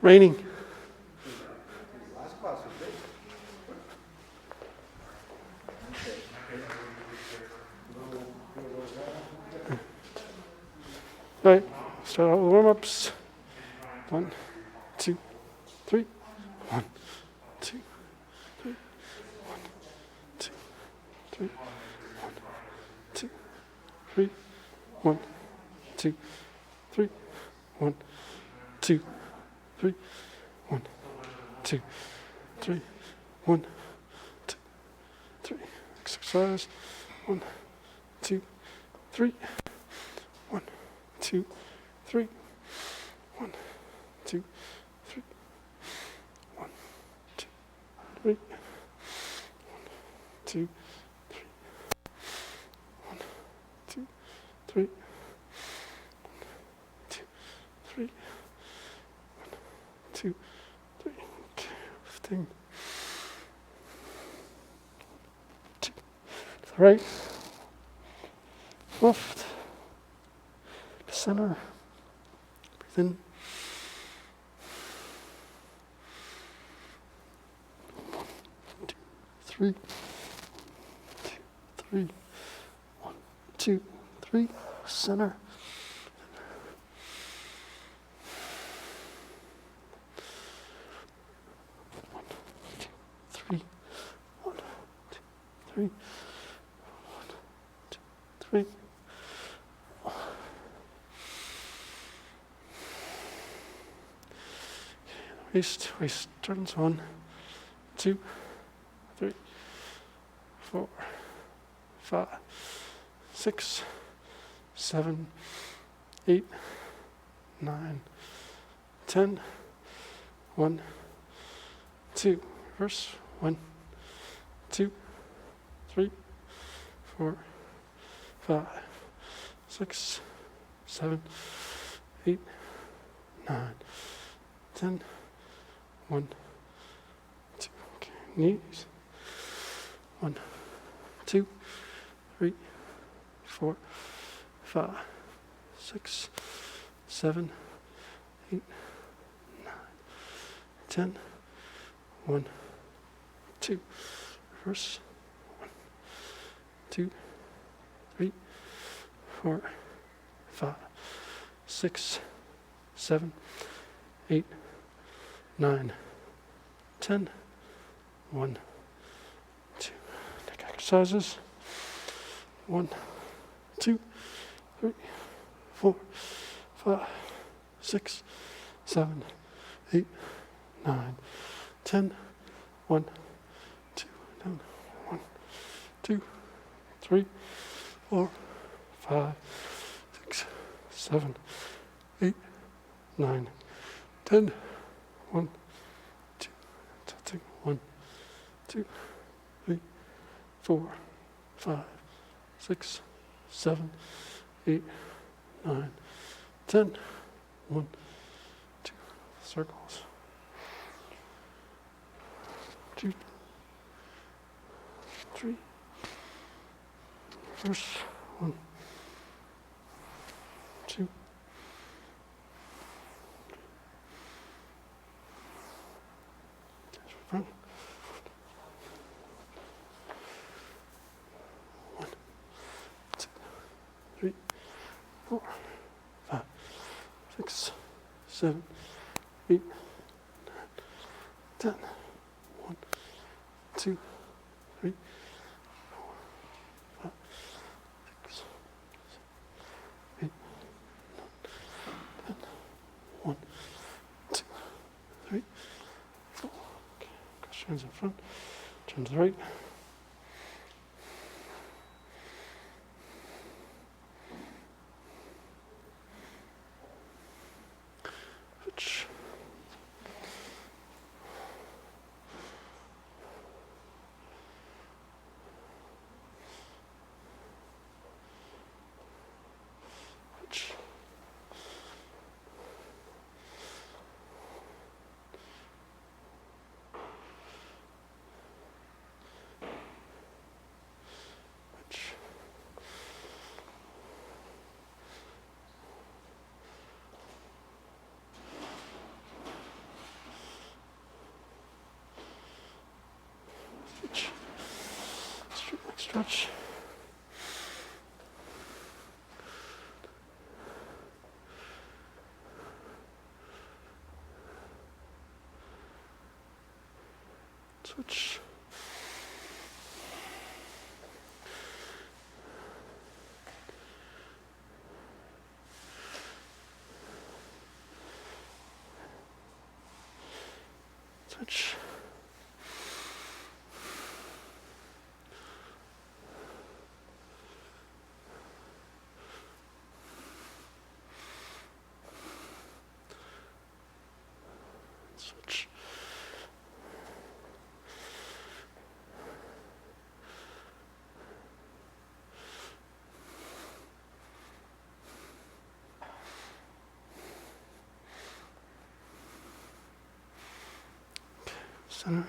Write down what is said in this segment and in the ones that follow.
Raining. All right, start out with warm-ups. 1, 2, 3. 1, 2, 3. 1, 2, 3. 1, 2, 3. 1, 2, 3. 1, 2, 3. 1, 2, 3. 1, 2, 3. Exercise. 1, 2, 3. 1, 2, 3. 1, 2, 3. 1, 2, 3. 1, 2, 3. 1, 2, 3. 1, 2, 3. 1, 2, 3. Okay, lifting. 2. To the right. Left. To center. Breathe in. 1, 2, 3. 2, 3. 1, 2, 3. Center. 1, 2, 3. 1, 2, 3. 1, 2, 3. Waist turns. 1, 2, 3, 4, 5, 6, 7, 8, 9, 10. 1, 2. Reverse. 1, 2, 3, 4, 5, 6, 7, 8, 9, 10. 1, 2. Okay. Knees. 1, 2, 3, 4, 5, 6, 7, 8, 9, 10. 1, 2. Reverse. 1, 2, 3, 4, 5, 6, 7, 8, 9, 10. 1, 2. Neck exercises. 1, 2, 3, 4, 5, 6, 7, 8, 9, 10. 1, 2. Down. 1, 2, 3, 4, 5, 6, 7, 8, 9, 10. 1, 2. Tilting. 1, 2, 3, 4, 5, 6, 7, 8, 9, 10. 1, 2. Circles. 2, 3. Reverse. 1, 2. Front. 1, 2, 3, 4, 5, 6, 7, 8, 9, 10. 1, 2, 3, 4, 5, 6, 7, 8, 9, 10. 1, 2, 3, 4. Okay. Cross hands in front. Turn to the right. Switch. Stretch. Switch. Switch. Switch. Center.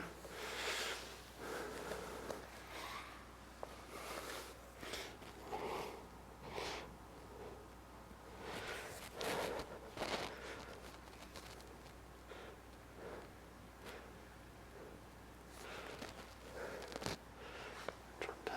Drop down.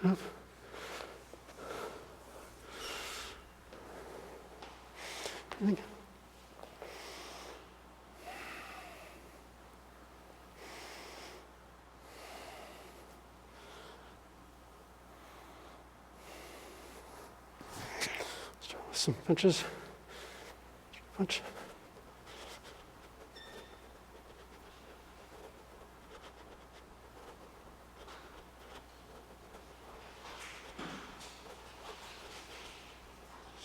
Up. Breathing. Start with some punches. Punch.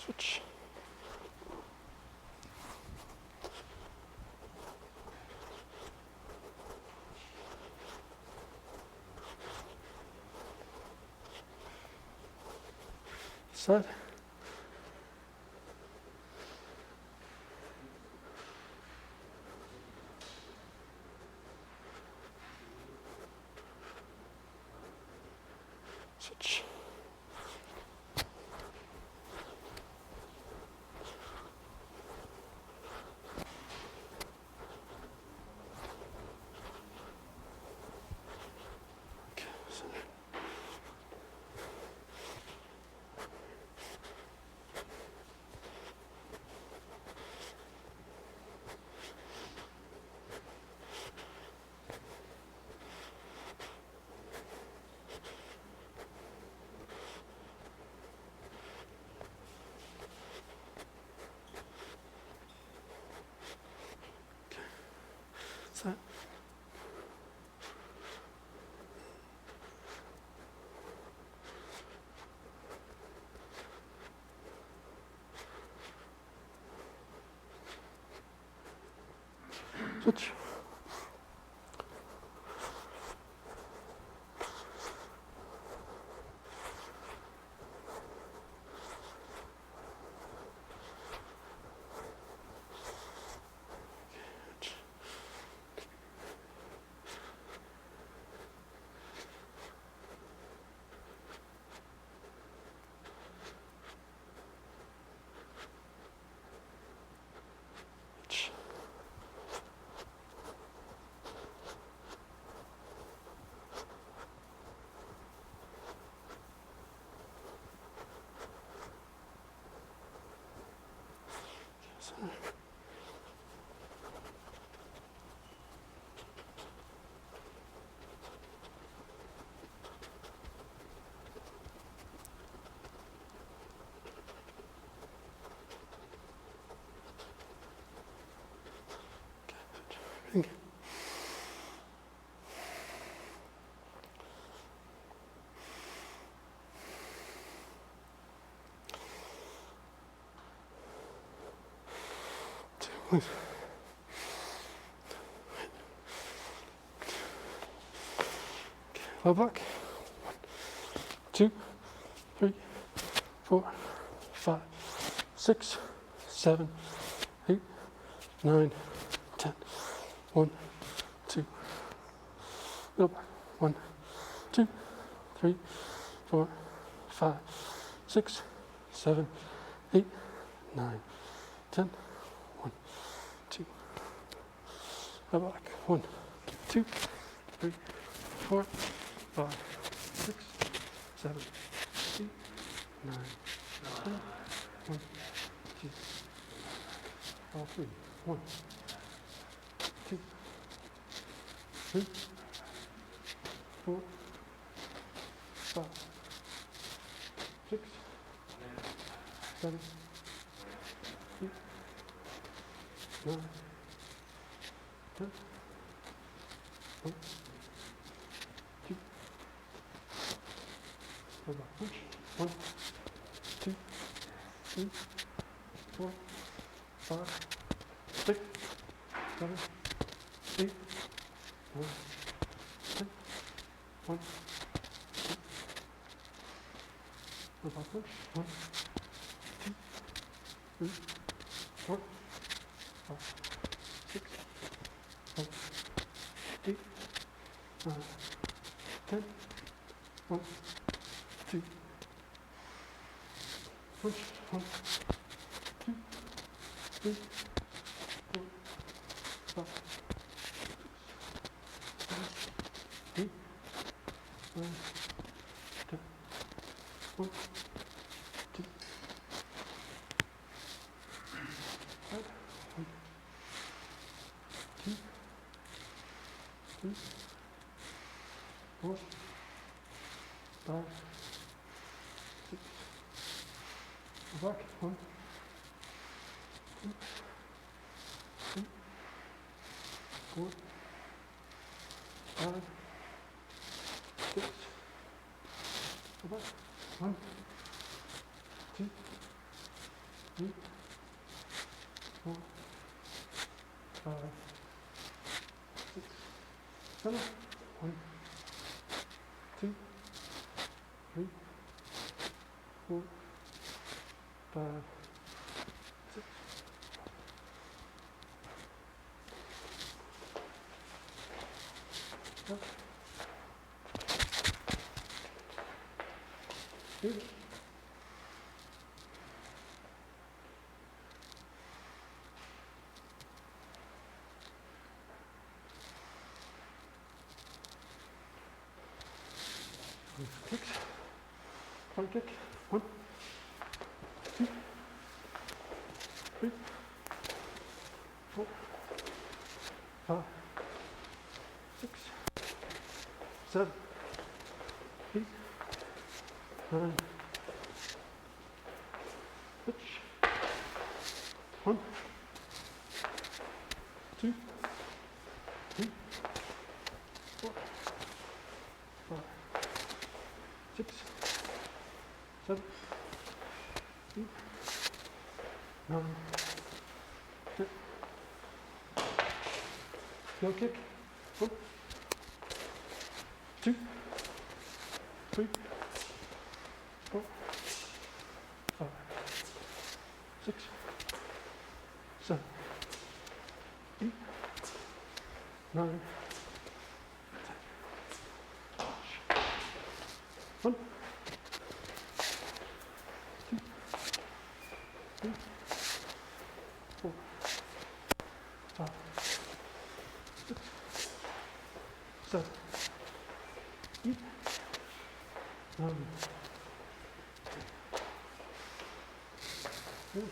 Switch. Side. Switch. Set. Switch. Low back. 1, 2, 3, 4, 5, 6, 7, 8, 9, 10. 1, 2. Low back. 1, 2, 3, 4, 5, 6, 7, 8, 9, 10. 1, 2. Low back. 1, 2, 3, 4, 5, 6, 7, 8, 9, 10. 1, 2. All three. 1, 2, 3, 4, 5, 6, 7, 8, 9, 10. 1, 2. Hold on. Push. 1, 2, 3, 4, 5, 6, 7, 8, 9, 10. 1, 2. Hold on. Push. 1, 2, 3, 4, 5, 6, 7, 8, 9, 10. 1, 2. Push. 1, 2, 3, 4, 5, 6, 7, 8, 9, 10. 1, 2, 5, 1, 2, 3, 4, 5, 6. Back. 1, 2, 3, 4, 5, 6. Back. 1, 2, 3, 4, 5, 6, 7. 1, 2, 3, 4, 5, 6. Up. Good. Kicks. Front kick. 1, 2, 3, 4, 5, 6, 7, 8, 9. Pitch. 1, 2, 3, 4, 5, 6, 7, 8, 9, 10. Heel kick. 1, 2, 3, 4, 5, 6, 7, 8, 9, 10. 1, 2, 3, 4, 5, 6, 7, 8, 9, 10.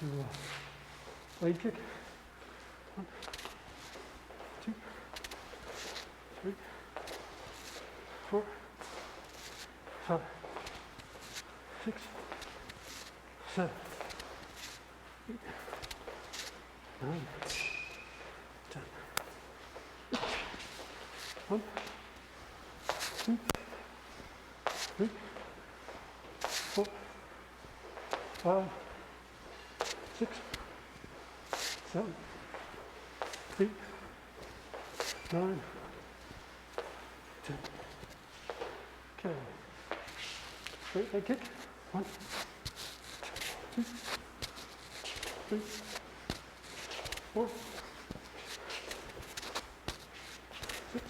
Do a leg kick. 1, 2, 3, 4, 5, 6, 7, 8, 9, 10. 1, 2, 3, 4, 5, 6, 7, 8, 9, 10. Okay. Straight leg kick. 1, 2, 3, 4, 6,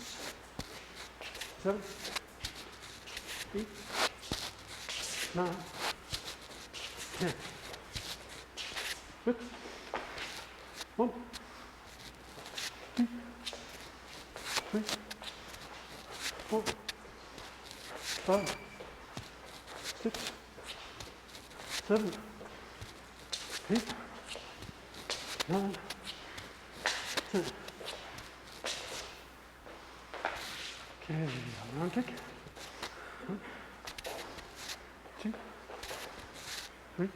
7, 8, 9, 10. Good. 1, 2, 3, 4, 5, 6, 7, 8, 9, 10. Okay, round kick. 1, 2, 3,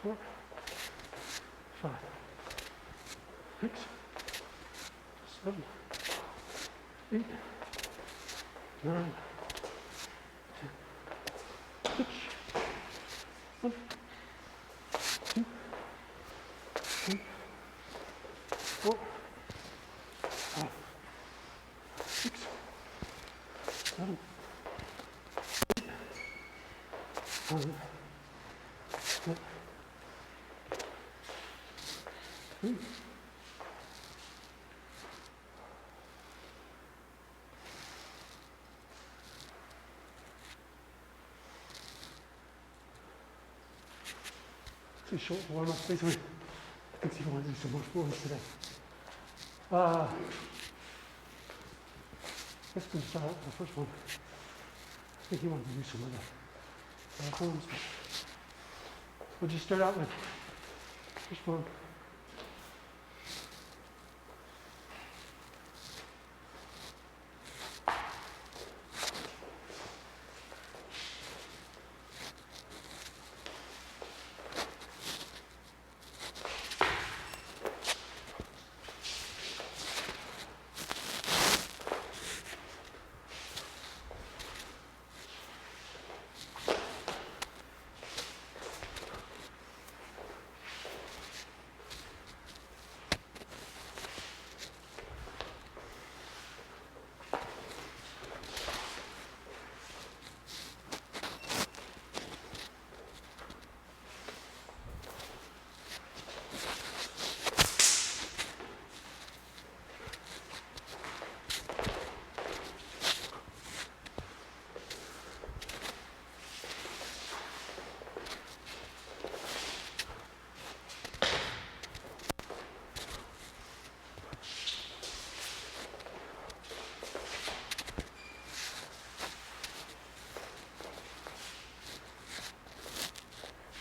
4, 5, 6, 7, 8, 9, 10. Switch. 1, 2, 3, 4, 5, 6, 7, 8, 9, 10. 3. Too short for warm up, basically. I think you want to do some more forwards today. Let's go start out with the first one. I think you want to do some other forwards. We'll just start out with first one.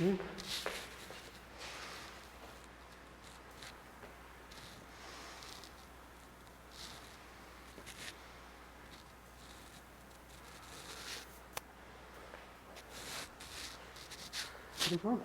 Okay. Ready?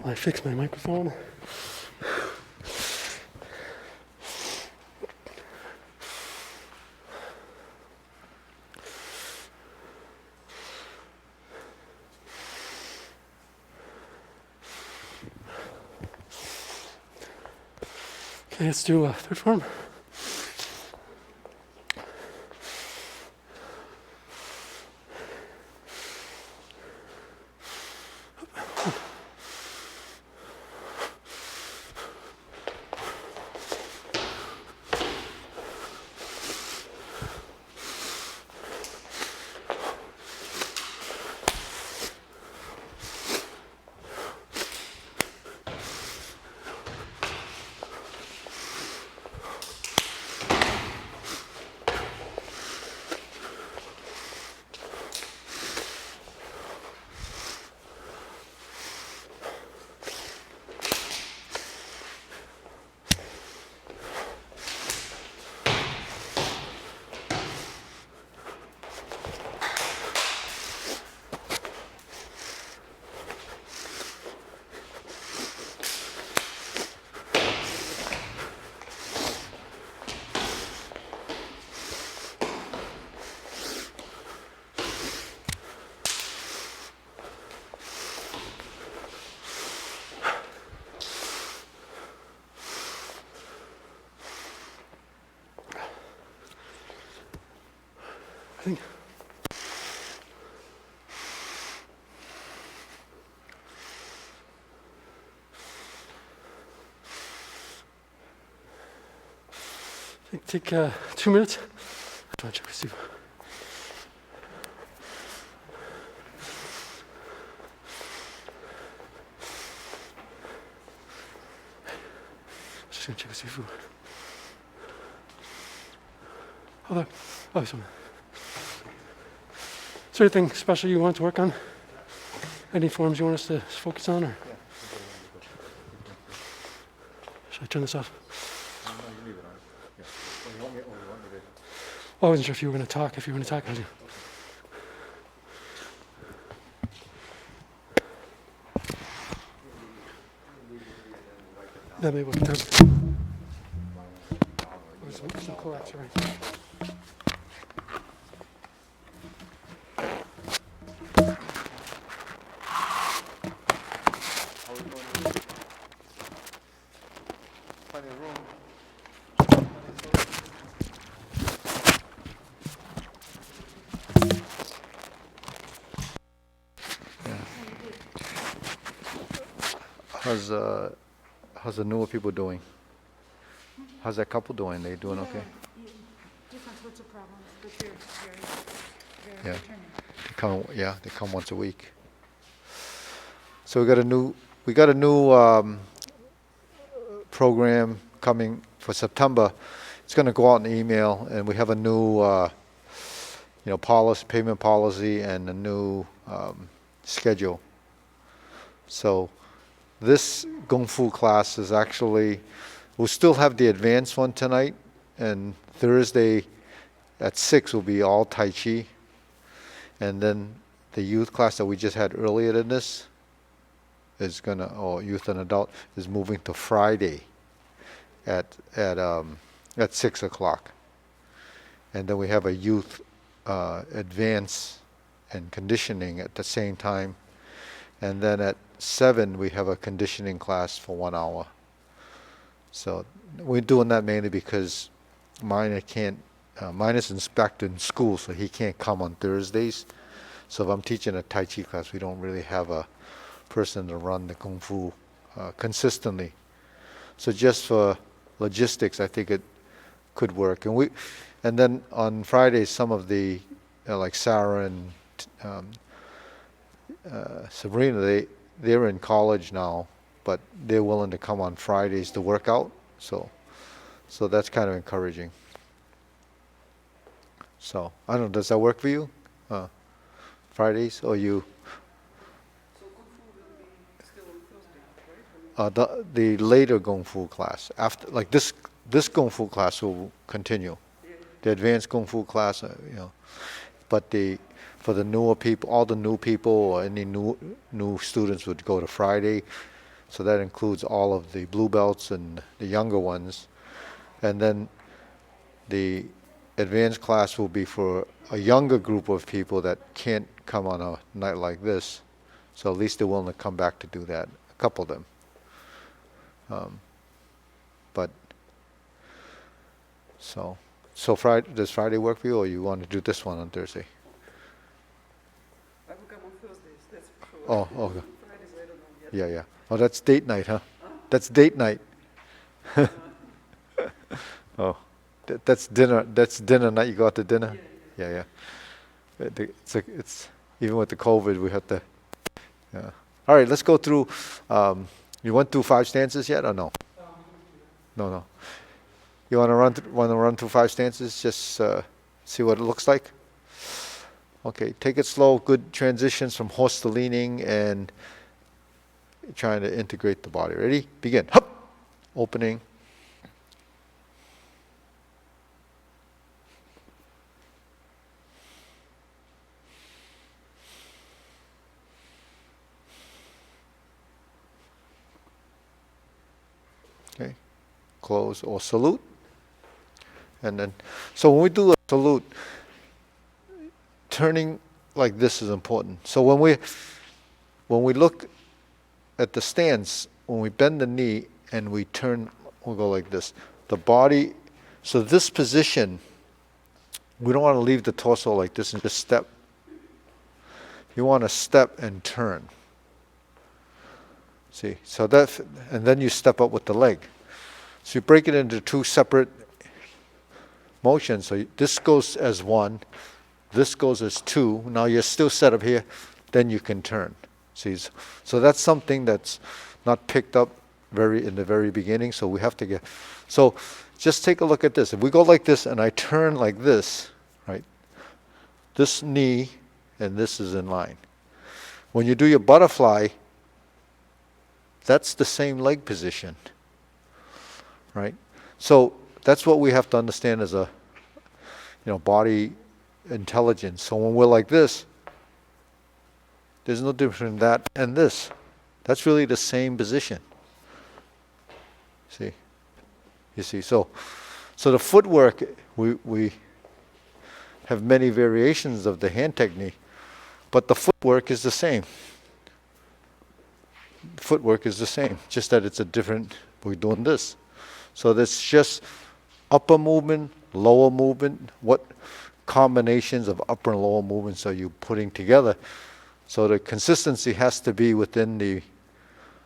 I fix my microphone. Okay, let's do a third form. I think take 2 minutes. I'm trying to check with you. Just gonna check with you. Hold on. Oh, sorry. Is there anything special you want to work on? Any forms you want us to focus on, or should I turn this off? No, you leave it on. Yeah. Or you want me to? Oh, I wasn't sure if you were going to talk. If you were going to talk, I do. That may work down. Some coax, right? How's the newer people doing? How's that couple doing? They doing okay? Different sorts of problems, but they're very Yeah. determined. They come once a week. So we got a new program coming for September. It's going to go out in email, and we have a new payment policy and a new schedule. So this Kung Fu class is actually, we'll still have the advanced one tonight, and Thursday at 6 will be all Tai Chi. And then the youth class that we just had earlier than this is youth and adult, is moving to Friday at 6 o'clock. And then we have a youth advance and conditioning at the same time. And then at 7, we have a conditioning class for 1 hour. So we're doing that mainly because mine is inspected in school, so he can't come on Thursdays. So if I'm teaching a Tai Chi class, we don't really have a person to run the Kung Fu consistently. So just for logistics, I think it could work. And then on Fridays, some of the like Sarah and Sabrina, they're in college now, but they're willing to come on Fridays to work out. So that's kind of encouraging. So I don't know, does that work for you? Fridays, or you? So Kung Fu will be still on Thursday, right? The later Kung Fu class, after, like this Kung Fu class will continue. The advanced Kung Fu class, but for the newer people, all the new people or any new students would go to Friday. So that includes all of the blue belts and the younger ones. And then the advanced class will be for a younger group of people that can't come on a night like this. So at least they're willing to come back to do that, a couple of them. But so Friday, does Friday work for you, or you want to do this one on Thursday? I will come on Thursdays, that's for sure. Oh, okay. Fridays, I don't know yet. Yeah. Oh, that's date night, huh? That's date night. Oh, that's dinner. That's dinner night. You go out to dinner. Yeah. It's even with the COVID, we have to. Yeah. All right, let's go through. You went through 5 stances yet, or no? No. You want to run through 5 stances? Just see what it looks like. Okay, take it slow. Good transitions from horse to leaning and trying to integrate the body. Ready? Begin. Hup. Opening. Okay. Close or salute. And then, so when we do a salute, turning like this is important. So when we look at the stance, when we bend the knee and we turn, we'll go like this. The body, so this position, we don't want to leave the torso like this and just step. You want to step and turn. See, so that, and then you step up with the leg. So you break it into 2 separate motions. So this goes as 1, this goes as 2. Now you're still set up here, then you can turn. See, so that's something that's not picked up in the very beginning. So we have to get. So just take a look at this. If we go like this and I turn like this, right? This knee and this is in line. When you do your butterfly, that's the same leg position, right? So that's what we have to understand as a, body intelligence. So when we're like this, there's no difference in that and this. That's really the same position. See? You see? So the footwork, we have many variations of the hand technique, but the footwork is the same. Footwork is the same, just that it's a different, we're doing this. So that's just upper movement, lower movement. What combinations of upper and lower movements are you putting together? So the consistency has to be within the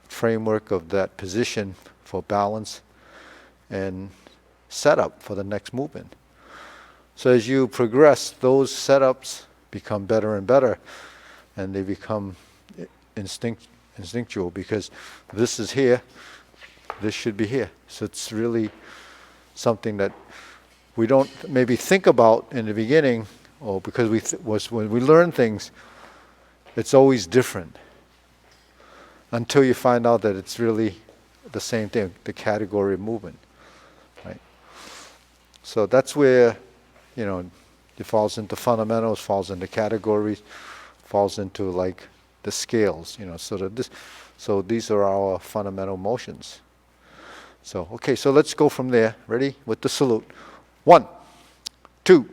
framework of that position for balance and setup for the next movement. So as you progress, those setups become better and better, and they become instinctual, because this is here, this should be here. So it's really something that we don't maybe think about in the beginning, or because when we learn things, it's always different until you find out that it's really the same thing, the category of movement, right? So that's where, it falls into fundamentals, falls into categories, falls into like the scales, so these are our fundamental motions. So, okay, so let's go from there. Ready? With the salute. 1, 2,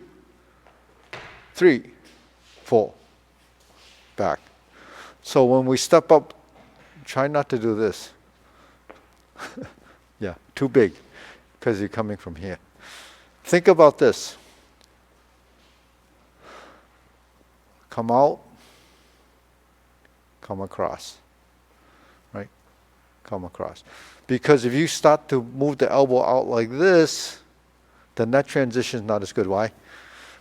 3, 4. Back. So when we step up, try not to do this. Yeah, too big, because you're coming from here. Think about this. Come out, come across. Right? Come across. Because if you start to move the elbow out like this, then that transition is not as good. Why?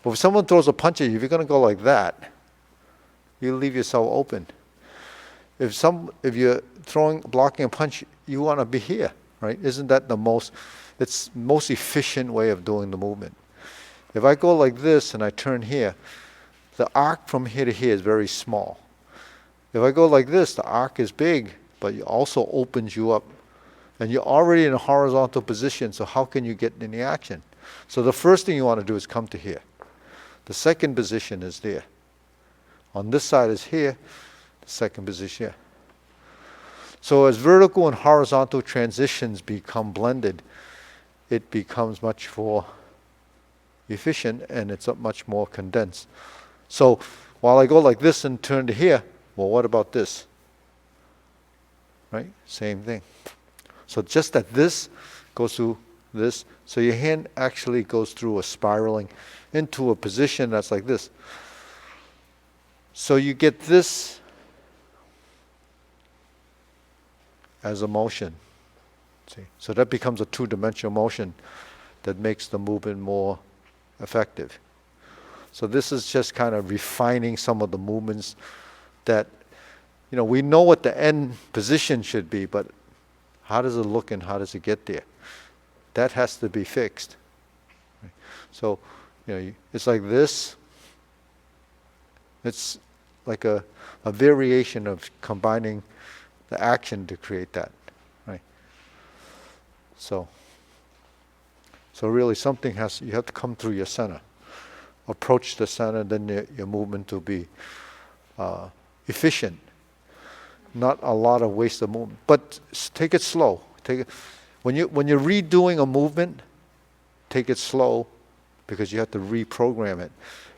Well, if someone throws a punch at you, if you're going to go like that, you leave yourself open. If you're blocking a punch, you want to be here, right? Isn't that it's most efficient way of doing the movement? If I go like this and I turn here, the arc from here to here is very small. If I go like this, the arc is big, but it also opens you up. And you're already in a horizontal position, so how can you get any action? So the first thing you want to do is come to here. The second position is there. On this side is here, the second position here. So as vertical and horizontal transitions become blended, it becomes much more efficient and it's much more condensed. So while I go like this and turn to here, well, what about this? Right? Same thing. So just that this goes through this, so your hand actually goes through a spiraling into a position that's like this. So you get this as a motion. See? So that becomes a two-dimensional motion that makes the movement more effective. So this is just kind of refining some of the movements that, you know, we know what the end position should be, but how does it look and how does it get there? That has to be fixed. So, you know, it's like this. It's like a variation of combining the action to create that, right? So really something you have to come through your center. Approach the center, then your movement will be efficient. Not a lot of waste of movement. But take it slow. When you're redoing a movement, take it slow because you have to reprogram it.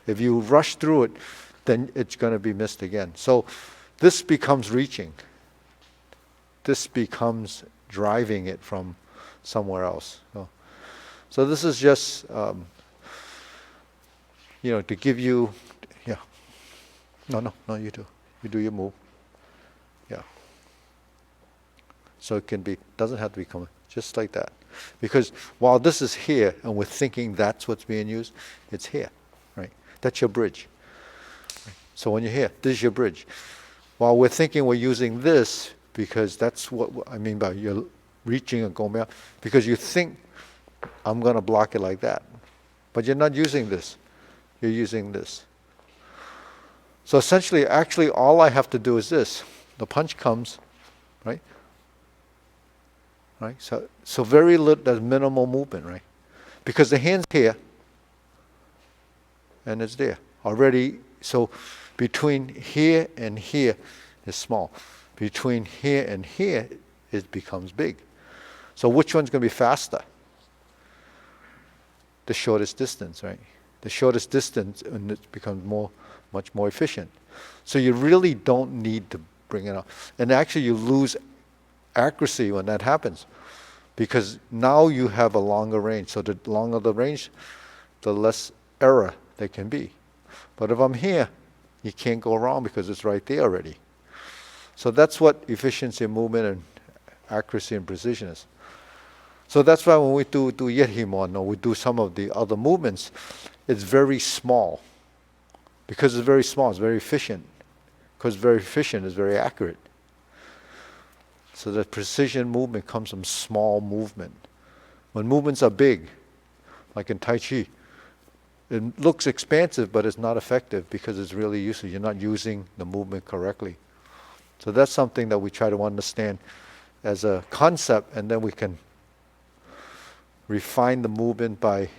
If you rush through it, then it's going to be missed again. So this becomes reaching. This becomes driving it from somewhere else. So this is just, you know, to give you, yeah. No, you do. You do your move. Yeah. So it can be, doesn't have to be coming, just like that. Because while this is here and we're thinking that's what's being used, it's here, right? That's your bridge. Right? So when you're here, this is your bridge. While we're thinking we're using this, because that's what I mean by you're reaching and going out, because you think I'm going to block it like that. But you're not using this. You're using this. So essentially, actually, all I have to do is this. The punch comes, right? Right? So very little, there's minimal movement, right? Because the hand's here, and it's there already. So between here and here is small. Between here and here, it becomes big. So which one's going to be faster? The shortest distance, right? The shortest distance, and it becomes much more efficient. So you really don't need to bring it up. And actually you lose accuracy when that happens, because now you have a longer range. So the longer the range, the less error there can be. But if I'm here, you can't go wrong because it's right there already. So that's what efficiency of movement and accuracy and precision is. So that's why when we do Yehimon, or we do some of the other movements, it's very small. Because it's very small, it's very efficient. Because very efficient is very accurate. So the precision movement comes from small movement. When movements are big, like in Tai Chi, it looks expansive, but it's not effective because it's really useless. You're not using the movement correctly. So that's something that we try to understand as a concept, and then we can refine the movement by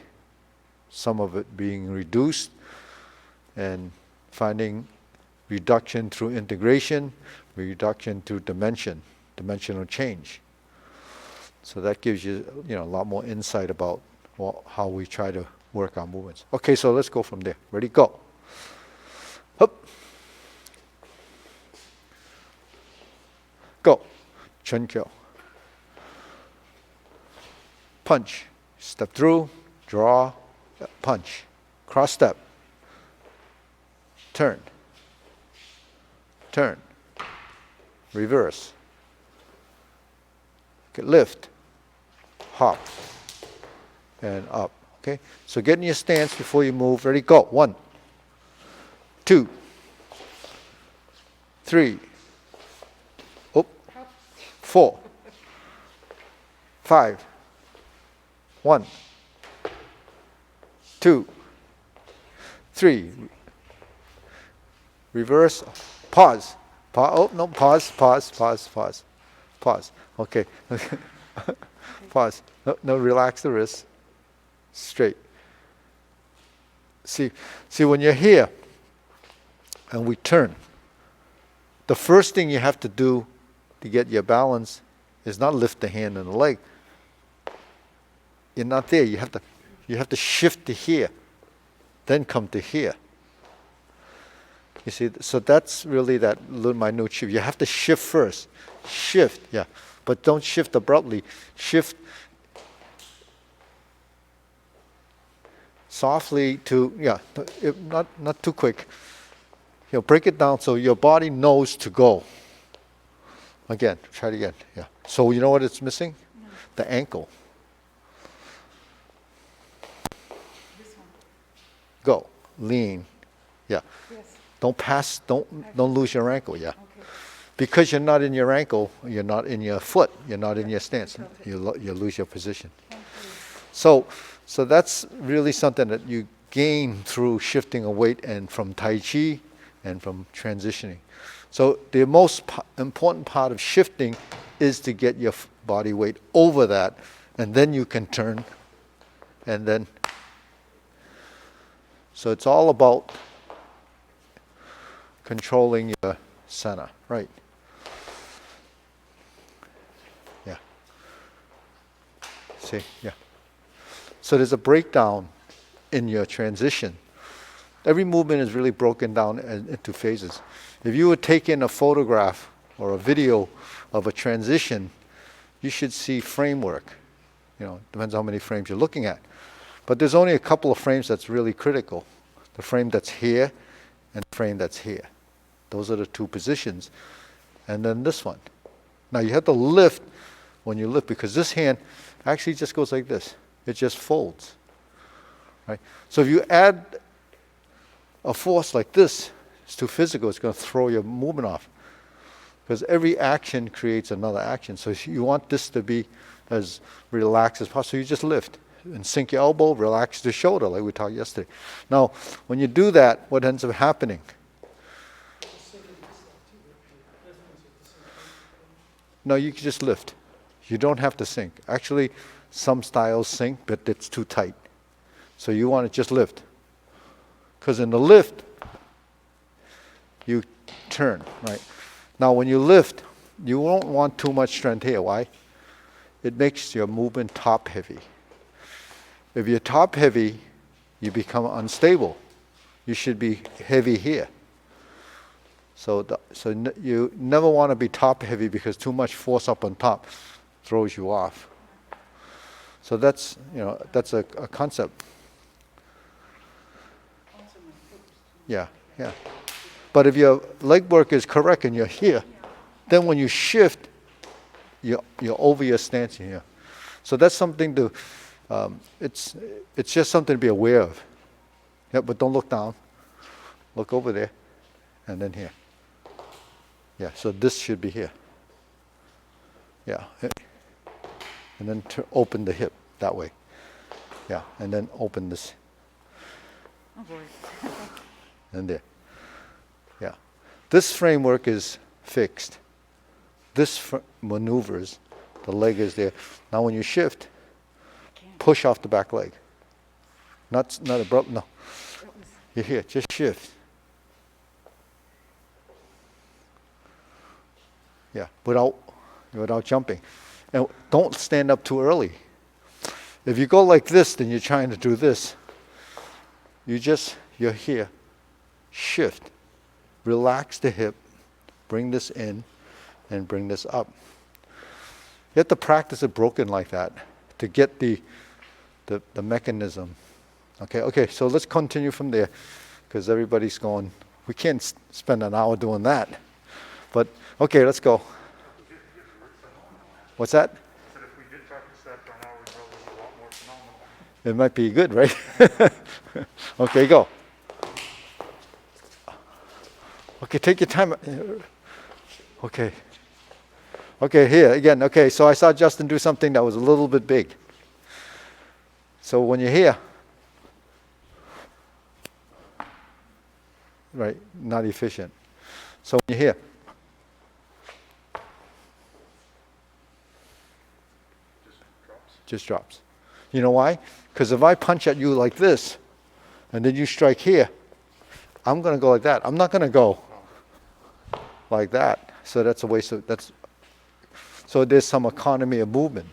some of it being reduced and finding reduction through integration, reduction through dimensional change. So that gives you, a lot more insight about how we try to work our movements. Okay, so let's go from there. Ready, go. Up. Go. Chun Kyo. Punch. Step through, draw, punch. Cross step. Turn. Turn. Reverse. Okay, lift. Hop. And up. Okay? So get in your stance before you move. Ready, go. 1, 2, 3, 4, 5, 1, 2, 3. Reverse. Pause. Oh, no, pause. Pause. Okay. Pause. No, relax the wrist. Straight. See, when you're here and we turn, the first thing you have to do to get your balance is not lift the hand and the leg. You're not there. You have to shift to here, then come to here. You see, so that's really that little minute shift. You have to shift first. Shift, yeah. But don't shift abruptly. Shift softly to, yeah, not too quick. You know, break it down so your body knows to go. Again, try it again, yeah. So you know what it's missing? No. The ankle. This one. Go, lean, yeah. Yes. Don't pass, don't lose your ankle, yeah. Okay. Because you're not in your ankle, you're not in your foot, you're not in your stance, you lose your position. Thank you. So that's really something that you gain through shifting a weight and from Tai Chi and from transitioning. So the most important part of shifting is to get your body weight over that, and then you can turn, and then, so it's all about controlling your center, right? Yeah. See, yeah. So there's a breakdown in your transition. Every movement is really broken down into phases. If you would take in a photograph or a video of a transition, you should see framework. You know, depends how many frames you're looking at. But there's only a couple of frames that's really critical. The frame that's here and the frame that's here. Those are the two positions. And then this one. Now you have to lift when you lift, because this hand actually just goes like this. It just folds. Right? So if you add a force like this, it's too physical, it's going to throw your movement off. Because every action creates another action. So you want this to be as relaxed as possible. So you just lift and sink your elbow, relax the shoulder like we talked yesterday. Now, when you do that, what ends up happening? No, you can just lift. You don't have to sink. Actually, some styles sink, but it's too tight. So you want to just lift. Because in the lift, you turn, right? Now when you lift, you won't want too much strength here. Why? It makes your movement top heavy. If you're top heavy, you become unstable. You should be heavy here. So you never want to be top heavy, because too much force up on top throws you off. So that's, you know, that's a concept. Yeah, yeah. But if your leg work is correct and you're here, then when you shift, you're over your stance here. So that's something to, it's just something to be aware of. Yeah, but don't look down. Look over there, and then here. Yeah, so this should be here. Yeah. And then open the hip that way. Yeah, and then open this. Oh boy. And there. Yeah. This framework is fixed. This maneuvers. The leg is there. Now when you shift, push off the back leg. Not abrupt, no. You're here, just shift. Yeah, without jumping. And don't stand up too early. If you go like this, then you're trying to do this. You're here. Shift. Relax the hip. Bring this in and bring this up. You have to practice it broken like that to get the mechanism. Okay, so let's continue from there, because everybody's going, we can't spend an hour doing that. But, okay, let's go. What's that? I said if we did practice that for an hour, we'd probably do a lot more phenomenal. It might be good, right? Okay, go. Okay, take your time. Okay. Okay, here again. Okay, so I saw Justin do something that was a little bit big. So when you're here, right, not efficient. So when you're here, just drops. You know why? Because if I punch at you like this, and then you strike here, I'm going to go like that. I'm not going to go like that. So that's a waste of, that's So there's some economy of movement.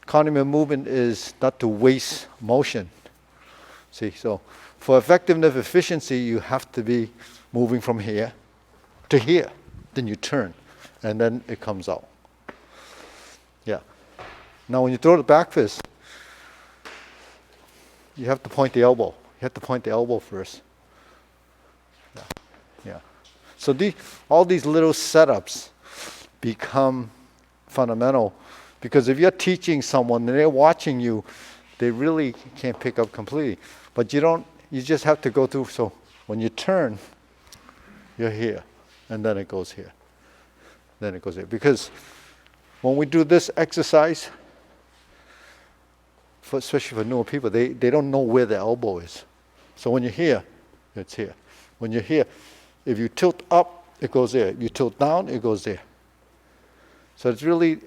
Economy of movement is not to waste motion. See, so for effectiveness, efficiency, you have to be moving from here to here. Then you turn, and then it comes out. Yeah. Now when you throw the back fist, you have to point the elbow. You have to point the elbow first. Yeah. Yeah. So all these little setups become fundamental, because if you're teaching someone and they're watching you, they really can't pick up completely. But you just have to go through. So when you turn, you're here, and then it goes here. Then it goes here. Because when we do this exercise, especially for newer people, they don't know where the elbow is. So when you're here, it's here. When you're here, if you tilt up, it goes there. If you tilt down, it goes there. So it's really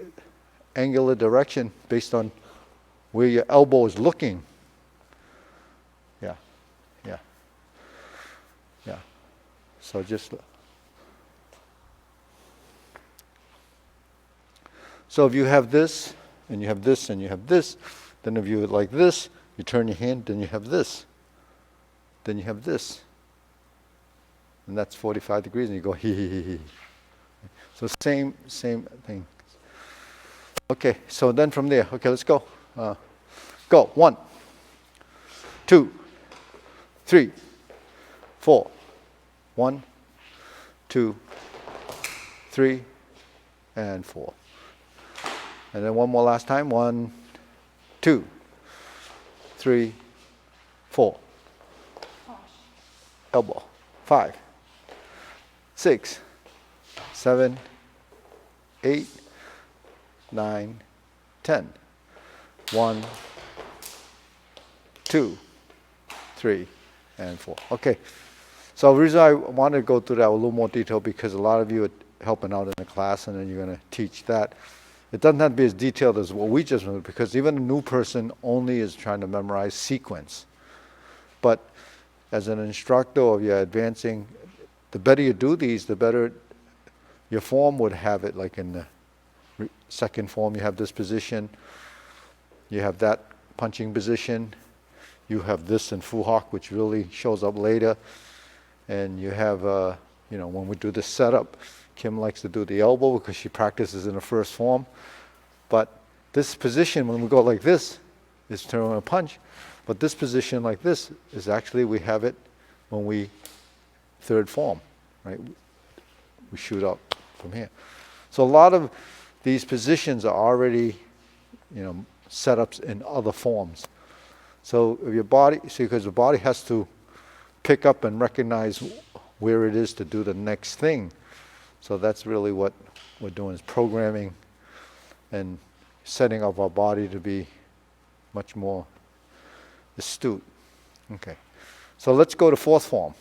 angular direction based on where your elbow is looking. Yeah, yeah, yeah. So just... So if you have this, and you have this, and you have this, then if you like this, you turn your hand, then you have this. Then you have this. And that's 45 degrees, and you go hee hee hee hee. So same thing. Okay, so then from there, okay, let's go. Go. 1, 2, 3, 4. 1, 2, 3, and 4. And then one more last time. 1, 2, 3, 4. Elbow. 5, 6, 7, 8, 9, 10. 1, 2, 3, and 4. Okay. So the reason I wanted to go through that a little more detail, because a lot of you are helping out in the class, and then you're going to teach that. It doesn't have to be as detailed as what we just went, because even a new person only is trying to memorize sequence. But as an instructor, or you're advancing, the better you do these, the better your form would have it. Like in the second form, you have this position, you have that punching position, you have this in footwork, which really shows up later, and you have, when we do the setup, Kim likes to do the elbow because she practices in the first form. But this position, when we go like this, is throwing a punch. But this position like this is actually, we have it when we third form, right? We shoot up from here. So a lot of these positions are already, setups in other forms. So if your body, because the body has to pick up and recognize where it is to do the next thing. So that's really what we're doing, is programming and setting up our body to be much more astute. Okay, so let's go to fourth form.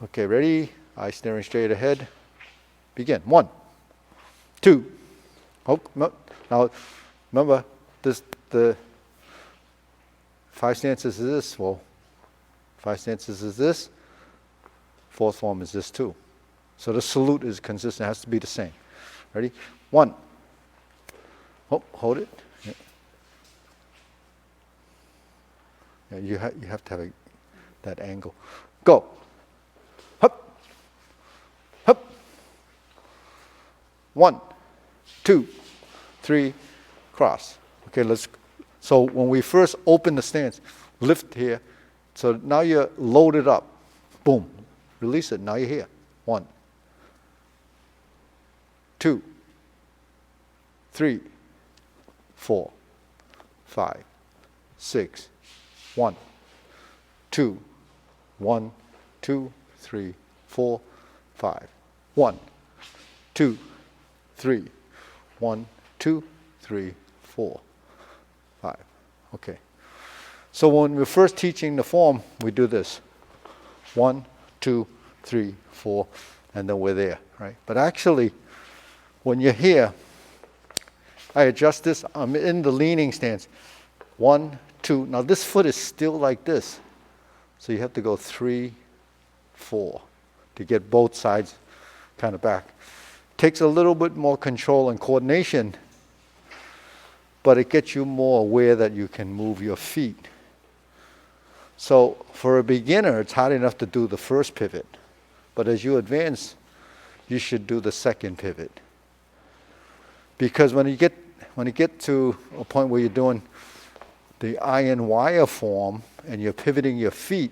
Okay, ready? Eyes staring straight ahead. Begin. 1, 2. Oh, no. Now, remember, the 5 stances is this. Well, 5 stances is this. Fourth form is this too. So the salute is consistent, it has to be the same. Ready? 1. Oh, hold it. Yeah, you have to have that angle. Go. Hup. Hup. 1, 2, 3, cross. Okay, so when we first open the stance, lift here. So now you're loaded up. Boom. Release it. Now you're here. 1, 2, 3, 4, 5, 6. 1, 2, 1, 2, 3, 4, 5. 1, 2, 3, 1, 2, 3, 4, 5. Okay. So when we're first teaching the form, we do this. 1, 2, 3, 4, and then we're there, right? But actually, when you're here, I adjust this. I'm in the leaning stance. 1, 2. Now this foot is still like this. So you have to go 3, 4 to get both sides kind of back. Takes a little bit more control and coordination, but it gets you more aware that you can move your feet. So for a beginner, it's hard enough to do the first pivot. But as you advance, you should do the second pivot. Because when you get to a point where you're doing the iron wire form and you're pivoting your feet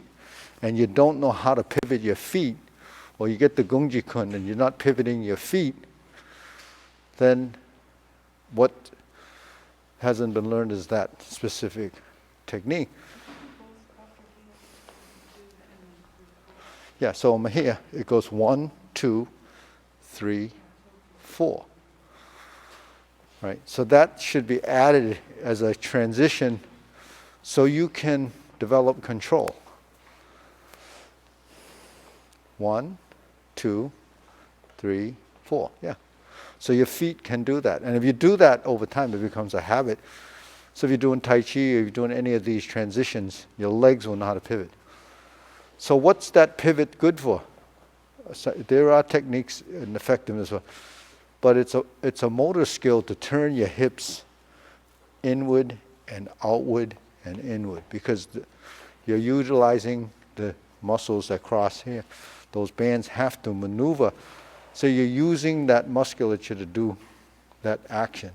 and you don't know how to pivot your feet, or you get the Gung Kuen and you're not pivoting your feet, then what hasn't been learned is that specific technique. Yeah, so I'm here, it goes 1, 2, 3, 4. Right? So that should be added as a transition so you can develop control. 1, 2, 3, 4. Yeah. So your feet can do that. And if you do that over time, it becomes a habit. So if you're doing Tai Chi or you're doing any of these transitions, your legs will know how to pivot. So what's that pivot good for? So there are techniques and effectiveness, but it's a motor skill to turn your hips inward and outward and inward, because you're utilizing the muscles that cross here. Those bands have to maneuver. So you're using that musculature to do that action.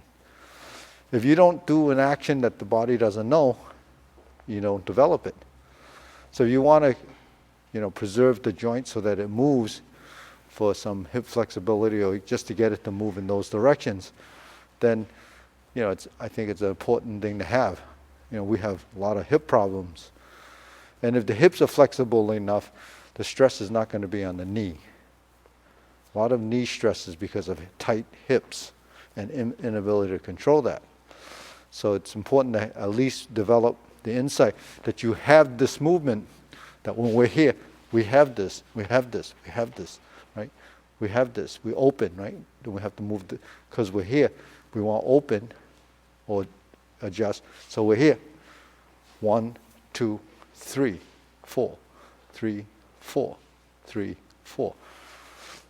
If you don't do an action that the body doesn't know, you don't develop it. So you want to preserve the joint so that it moves for some hip flexibility or just to get it to move in those directions, then, I think it's an important thing to have. We have a lot of hip problems. And if the hips are flexible enough, the stress is not going to be on the knee. A lot of knee stress is because of tight hips and inability to control that. So it's important to at least develop the insight that you have this movement, that when we're here, we have this, we have this, we have this, right? We have this, we open, right? Then we have to move, because we're here, we want to open or adjust. So we're here. 1, 2, 3, 4, 3, 4, 3, 4.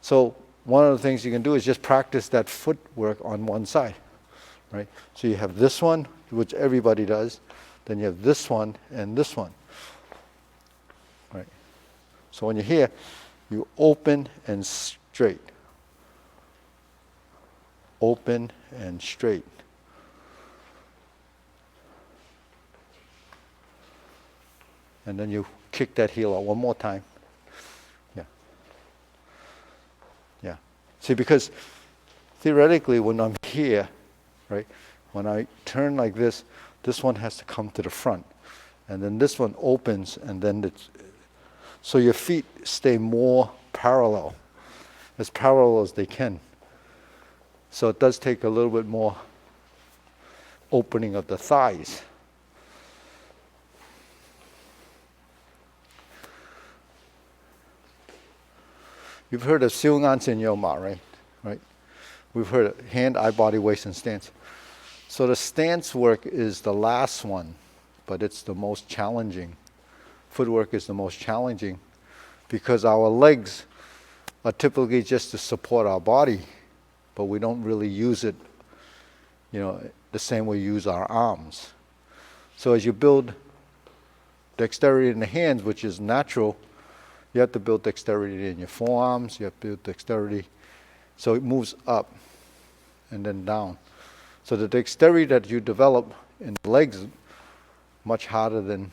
So one of the things you can do is just practice that footwork on one side, right? So you have this one, which everybody does, then you have this one and this one, right? So when you're here, you open and straight. Open and straight. And then you kick that heel out one more time. Yeah. Yeah. See, because theoretically, when I'm here, right, when I turn like this one has to come to the front. And then this one opens, and then so your feet stay more parallel as they can. So it does take a little bit more opening of the thighs. You've heard of Seong and Yoma, right? Right? We've heard of hand, eye, body, waist, and stance. So the stance work is the last one, but it's the most challenging. Footwork is the most challenging because our legs are typically just to support our body, but we don't really use it, the same way we use our arms. So as you build dexterity in the hands, which is natural, you have to build dexterity in your forearms, you have to build dexterity. So it moves up and then down. So the dexterity that you develop in the legs is much harder than,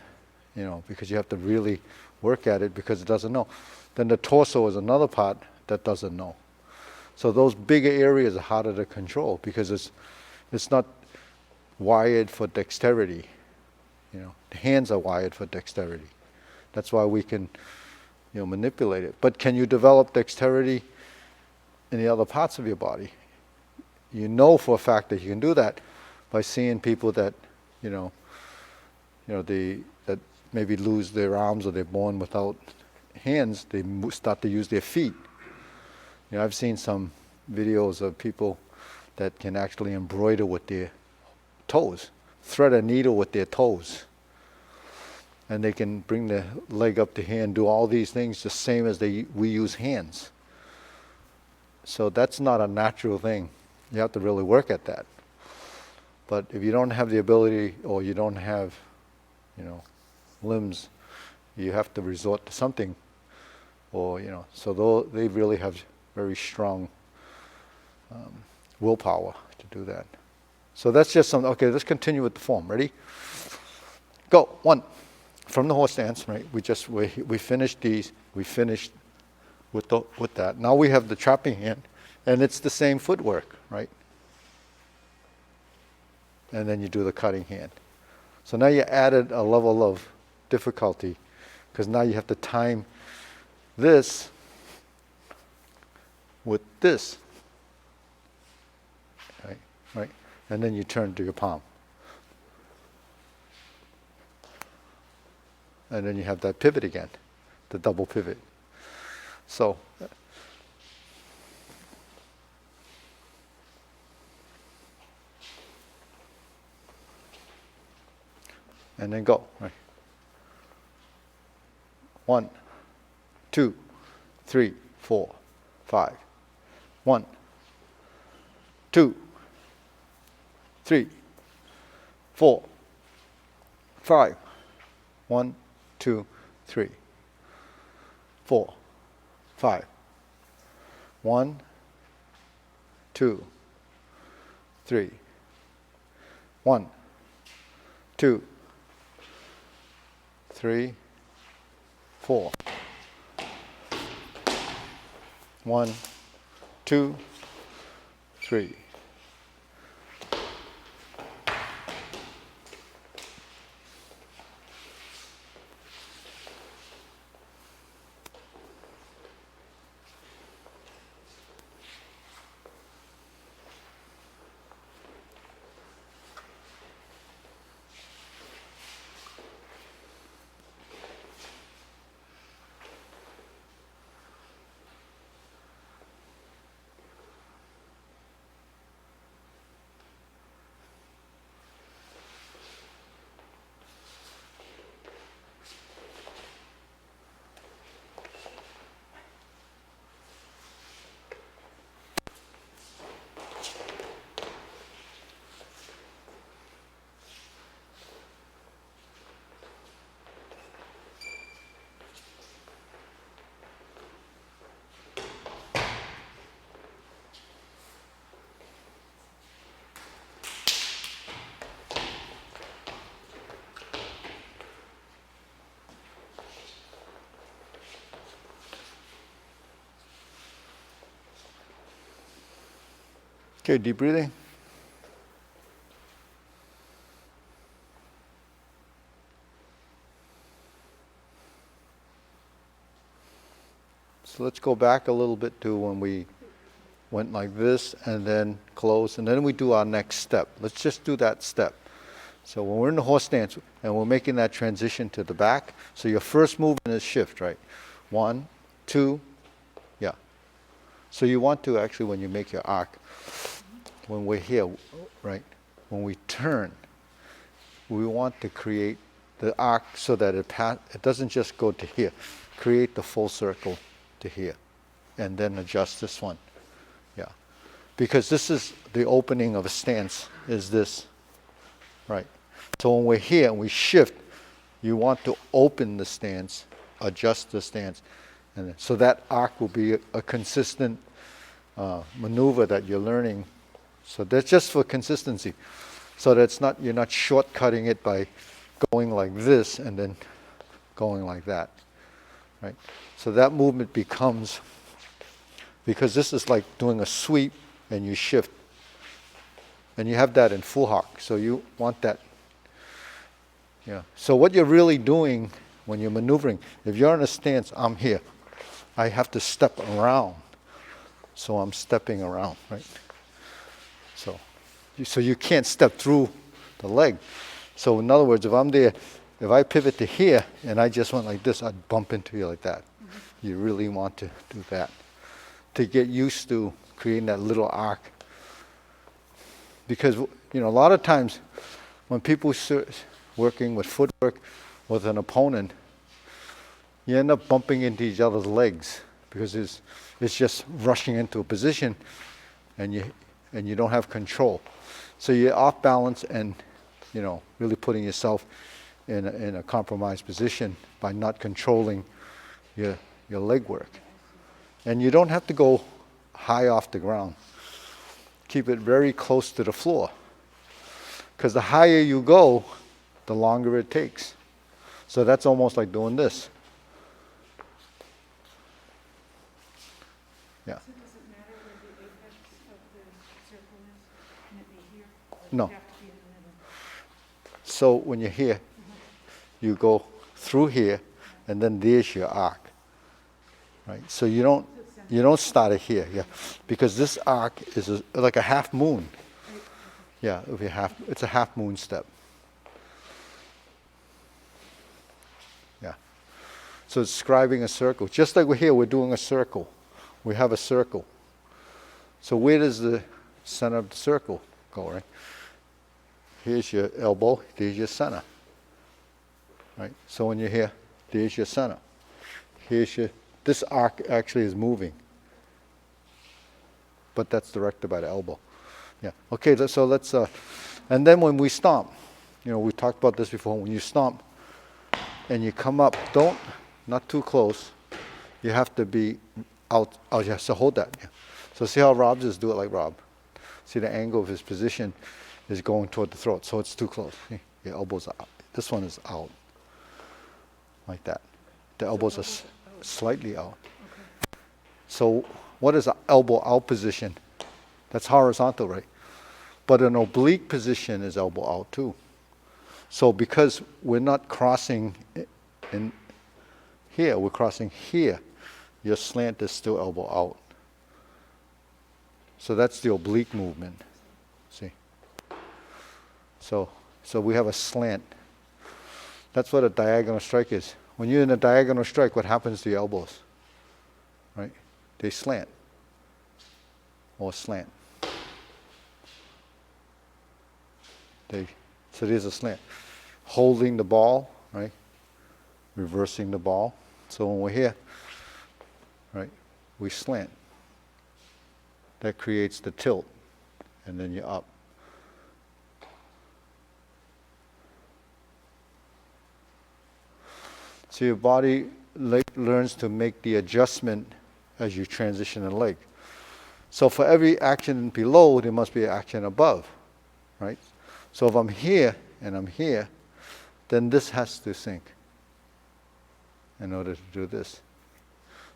because you have to really work at it because it doesn't know. Then the torso is another part that doesn't know. So those bigger areas are harder to control because it's not wired for dexterity. The hands are wired for dexterity. That's why we can manipulate it. But can you develop dexterity in the other parts of your body? You know for a fact that you can do that by seeing people that, that maybe lose their arms or they're born without hands, they start to use their feet. I've seen some videos of people that can actually embroider with their toes, thread a needle with their toes. And they can bring the leg up to here and do all these things the same as we use hands. So that's not a natural thing. You have to really work at that. But if you don't have the ability, or you don't have, limbs, you have to resort to something, or so they really have very strong willpower to do that. So that's just something. Okay, let's continue with the form. Ready? Go. 1. From the horse stance, right? We finished these. We finished with that. Now we have the trapping hand, and it's the same footwork, right? And then you do the cutting hand. So now you added a level of difficulty, because now you have to time this with this, right? And then you turn to your palm. And then you have that pivot again, the double pivot. So, and then go, right? 1, 2, 3, 4, 5. 1, 2, 3, 4, 5. 1, 2, 3, 4, 5. 1, 2, 3. 1, 2, 3, 4. 1, 2, 3. Okay, deep breathing. So let's go back a little bit to when we went like this and then close, and then we do our next step. Let's just do that step. So when we're in the horse stance and we're making that transition to the back, so your first movement is shift, right? 1, 2, yeah. So you want to actually, when you make your arc, when we're here, right? When we turn, we want to create the arc so that it doesn't just go to here. Create the full circle to here, and then adjust this one. Yeah, because this is the opening of a stance. Is this right? So when we're here and we shift, you want to open the stance, adjust the stance, and so that arc will be a consistent maneuver that you're learning. So that's just for consistency, so that it's not, you're not shortcutting it by going like this and then going like that, right? So that movement becomes, because this is like doing a sweep and you shift, and you have that in full hawk, so you want that. Yeah. So what you're really doing when you're maneuvering, if you're in a stance, I'm here, I have to step around, so I'm stepping around, right? So you can't step through the leg. So in other words, if I'm there, if I pivot to here and I just went like this, I'd bump into you like that. Mm-hmm. You really want to do that to get used to creating that little arc. Because a lot of times when people working with footwork with an opponent, you end up bumping into each other's legs because it's just rushing into a position, and you don't have control. So you're off balance and, you know, really putting yourself in a compromised position by not controlling your leg work. And you don't have to go high off the ground. Keep it very close to the floor. Because the higher you go, the longer it takes. So that's almost like doing this. Yeah. So does it matter where the apex of the circle is? Can it be here? Or does No. it have to be in the middle? So when you're here, you go through here, and then there's your arc. Right? So you don't start it here, yeah. Because this arc is like a half moon. Yeah, it's a half moon step. Yeah. So it's describing a circle. Just like we're here, we're doing a circle. We have a circle. So where does the center of the circle go, right? Here's your elbow, there's your center. Right? So when you're here, there's your center. This arc actually is moving. But that's directed by the elbow. Yeah. Okay, so let's, and then when we stomp, you know, we talked about this before, when you stomp and you come up, not too close, you have to be out, yeah, so hold that. Yeah. So see how Rob's is, do it like Rob. See the angle of his position is going toward the throat, so it's too close. See? Your elbows are out. This one is out, like that. The elbows are slightly out. Okay. So what is an elbow out position? That's horizontal, right? But an oblique position is elbow out too. So because we're not crossing in here, we're crossing here, your slant is still elbow out. So that's the oblique movement. See? So we have a slant. That's what a diagonal strike is. When you're in a diagonal strike, what happens to your elbows? Right? They slant. Or slant. So there's a slant. Holding the ball, right? Reversing the ball. So when we're here, right, we slant. That creates the tilt, and then you're up. So your body learns to make the adjustment as you transition the leg. So for every action below, there must be an action above, right? So if I'm here and I'm here, then this has to sink in order to do this.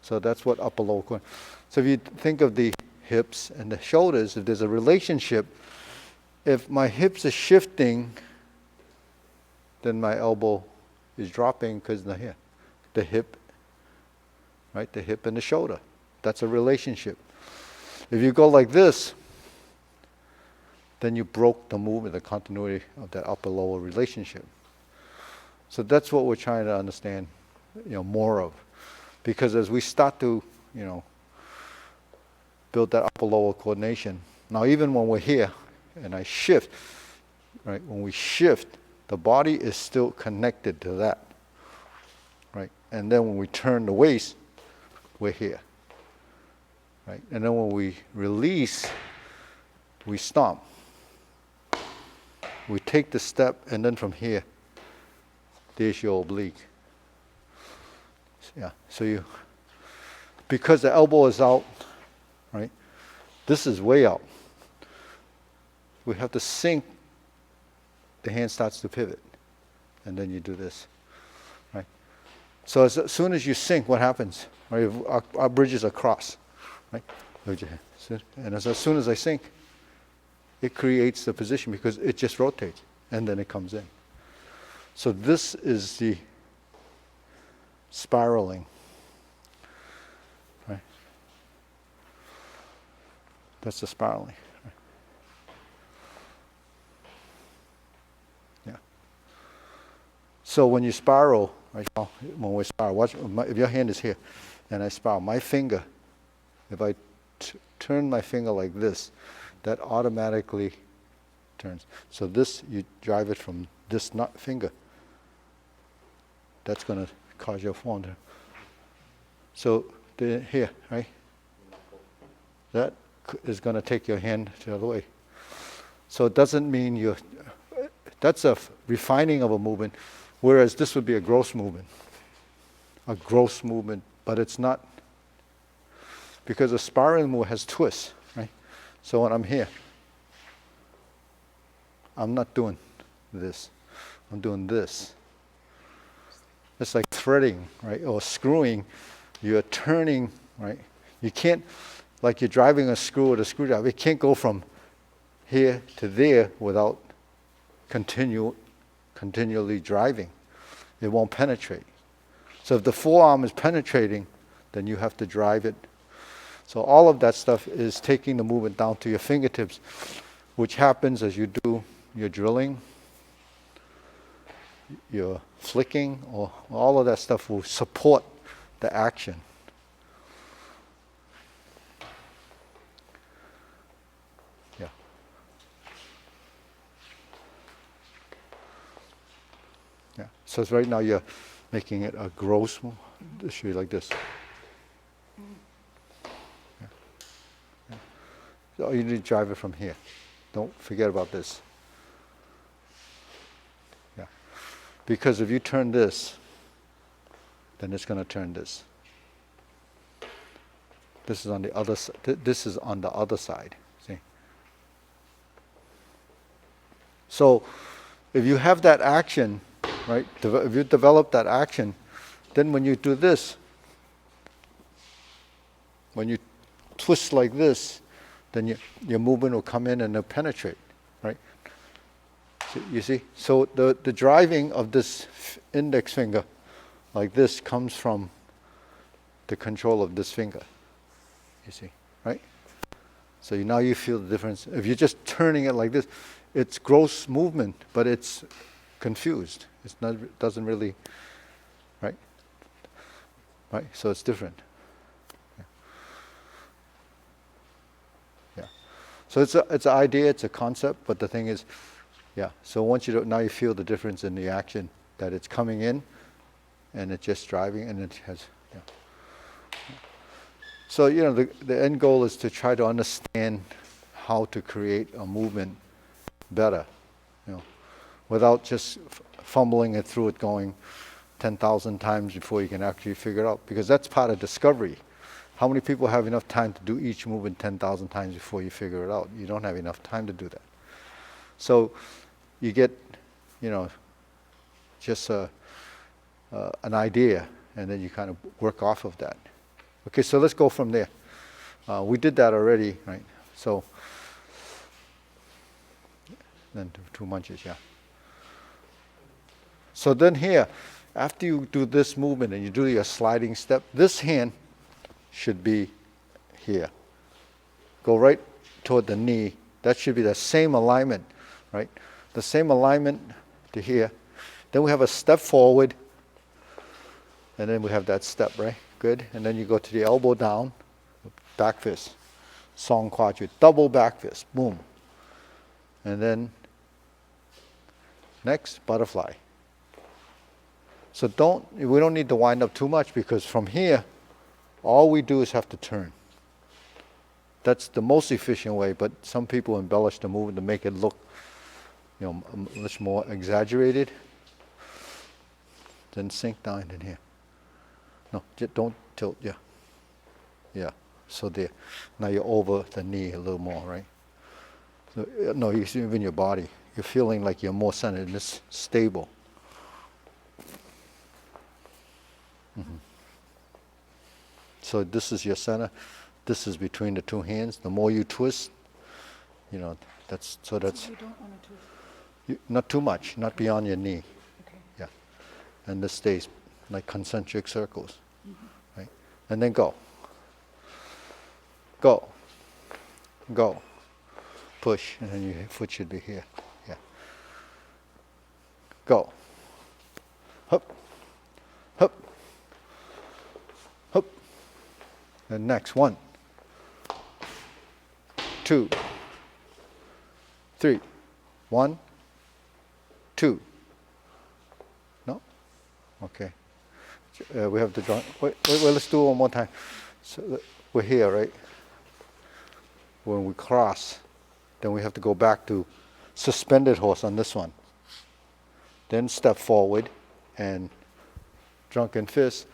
So that's what upper lower Kuen. So if you think of the hips and the shoulders, if there's a relationship, if my hips are shifting, then my elbow is dropping because here, the hip, right? The hip and the shoulder. That's a relationship. If you go like this, then you broke the movement, the continuity of that upper-lower relationship. So that's what we're trying to understand, you know, more of. Because as we start to, you know, build that upper-lower coordination, now even when we're here and I shift, right, when we shift, the body is still connected to that, right? And then when we turn the waist, we're here, right? And then when we release, we stomp. We take the step, and then from here, there's your oblique. Yeah, so because the elbow is out, right? This is way out. We have to sink. The hand starts to pivot, and then you do this, right? So as soon as you sink, what happens? Right? Our bridges are crossed, right? And as soon as I sink, it creates the position because it just rotates, and then it comes in. So this is the spiraling, right? That's the spiraling. Right? Yeah. So when you spiral, right, when we spiral, watch, if your hand is here, and I spiral, my finger, if I turn my finger like this, that automatically turns. So this, you drive it from this finger. That's going to cause your phone to. So here, right? That is going to take your hand the other way. So it doesn't mean that's a refining of a movement, whereas this would be a gross movement. A gross movement, but it's not, because a sparring move has twists, right? So when I'm here, I'm not doing this. I'm doing this. It's like threading, right? Or screwing. You're turning, right? You can't, like you're driving a screw with a screwdriver, it can't go from here to there without continually driving. It won't penetrate. So if the forearm is penetrating, then you have to drive it. So all of that stuff is taking the movement down to your fingertips, which happens as you do your drilling, your flicking, or all of that stuff will support the action. Yeah. Yeah. So right now you're making it a gross move. This should be like this. Yeah. Yeah. So you need to drive it from here. Don't forget about this. Yeah. Because if you turn this, then it's going to turn this. This is on the other side. This is on the other side. See? So if you have that action, right? If you develop that action, then when you do this, when you twist like this, then your movement will come in and it'll penetrate, right? So you see? So the driving of this index finger like this comes from the control of this finger, you see, right? So now you feel the difference. If you're just turning it like this, it's gross movement, but it's confused. It's not, doesn't really, right? Right, so it's different. Yeah. So it's an idea, it's a concept, but the thing is, yeah. So once now you feel the difference in the action, that it's coming in, and it's just driving, and it has, yeah. So the end goal is to try to understand how to create a movement better, without just fumbling it through it, going 10,000 times before you can actually figure it out, because that's part of discovery. How many people have enough time to do each movement 10,000 times before you figure it out? You don't have enough time to do that. So you get, just an idea, and then you kind of work off of that. Okay, so let's go from there. We did that already, right? So then 2 munches, yeah. So then here, after you do this movement and you do your sliding step, this hand should be here. Go right toward the knee. That should be the same alignment, right? The same alignment to here. Then we have a step forward, and then we have that step, right? Good. And then you go to the elbow down, back fist, Song Quadri, double back fist, boom. And then next, butterfly. So we don't need to wind up too much, because from here, all we do is have to turn. That's the most efficient way, but some people embellish the movement to make it look, much more exaggerated. Then sink down in here. No, just don't tilt, yeah. Yeah, so there. Now you're over the knee a little more, right? So, no, you see even your body. You're feeling like you're more centered and it's stable. Mm-hmm. So this is your center. This is between the two hands. The more you twist, that's. So you don't want to twist. Not too much, not beyond your knee. Okay. Yeah, and this stays like concentric circles, right? And then go. Go. Go. Push, and then your foot should be here. Yeah. Go. Hup. Hup. Hup. And next, 1, 2, 3. 1, 2. No? Okay. We have to join. Wait, let's do it one more time. So we're here, right? When we cross, then we have to go back to suspended horse on this one. Then step forward and drunken fist.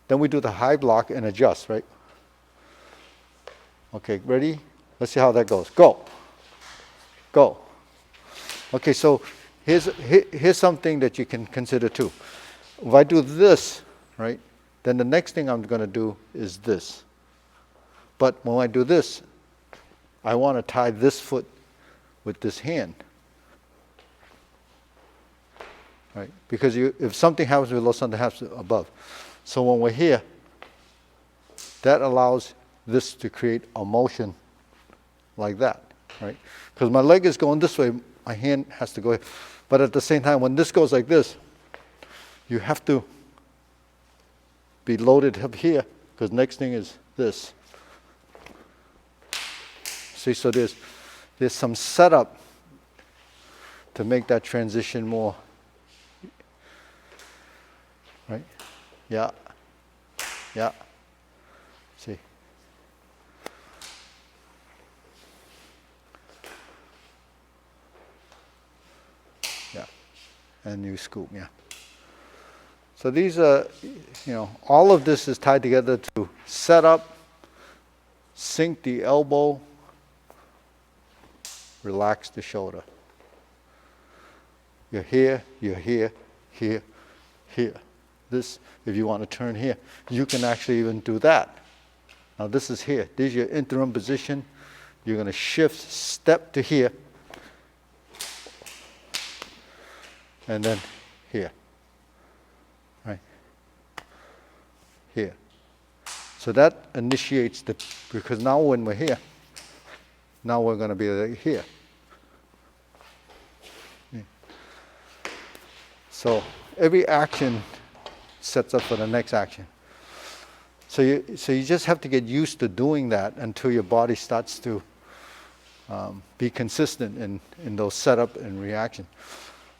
Then we do the high block and adjust, right? Okay, ready? Let's see how that goes. Go. Go. Okay, so here's something that you can consider too. If I do this, right, then the next thing I'm going to do is this. But when I do this, I want to tie this foot with this hand. Right? Because if something happens below, something happens above. So when we're here, that allows this to create a motion like that, right? Because my leg is going this way, my hand has to go here. But at the same time, when this goes like this, you have to be loaded up here, because next thing is this. See, so there's some setup to make that transition more, right? Yeah, yeah. See. Yeah, and you scoop, yeah. So these are, all of this is tied together to set up, sink the elbow, relax the shoulder. You're here, here, here. This, if you want to turn here, you can actually even do that. Now this is here. This is your interim position. You're going to shift, step to here, and then here. Right? Here. So that initiates because now when we're here, now we're going to be here. So every action sets up for the next action. So you just have to get used to doing that until your body starts to be consistent in those setup and reaction.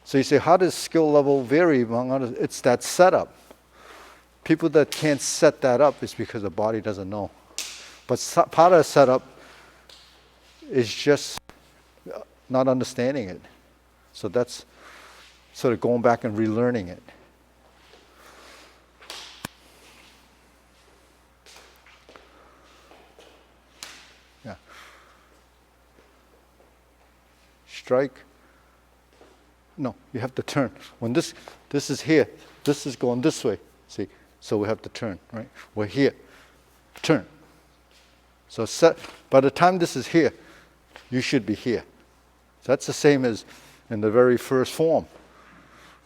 So you say, how does skill level vary among others? It's that setup. People that can't set that up is because the body doesn't know. But part of the setup is just not understanding it. So that's sort of going back and relearning it. Yeah. Strike. No, you have to turn. When this is here, this is going this way. See? So we have to turn, right? We're here. Turn. So by the time this is here, you should be here. So that's the same as in the very first form.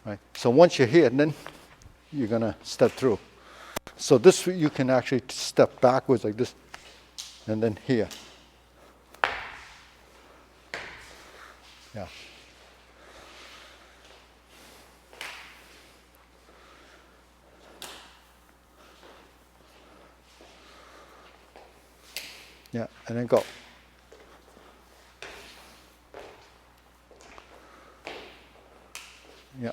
Right? So once you're here, then you're going to step through. So this you can actually step backwards like this, and then here. Yeah. Yeah, and then go. Yeah.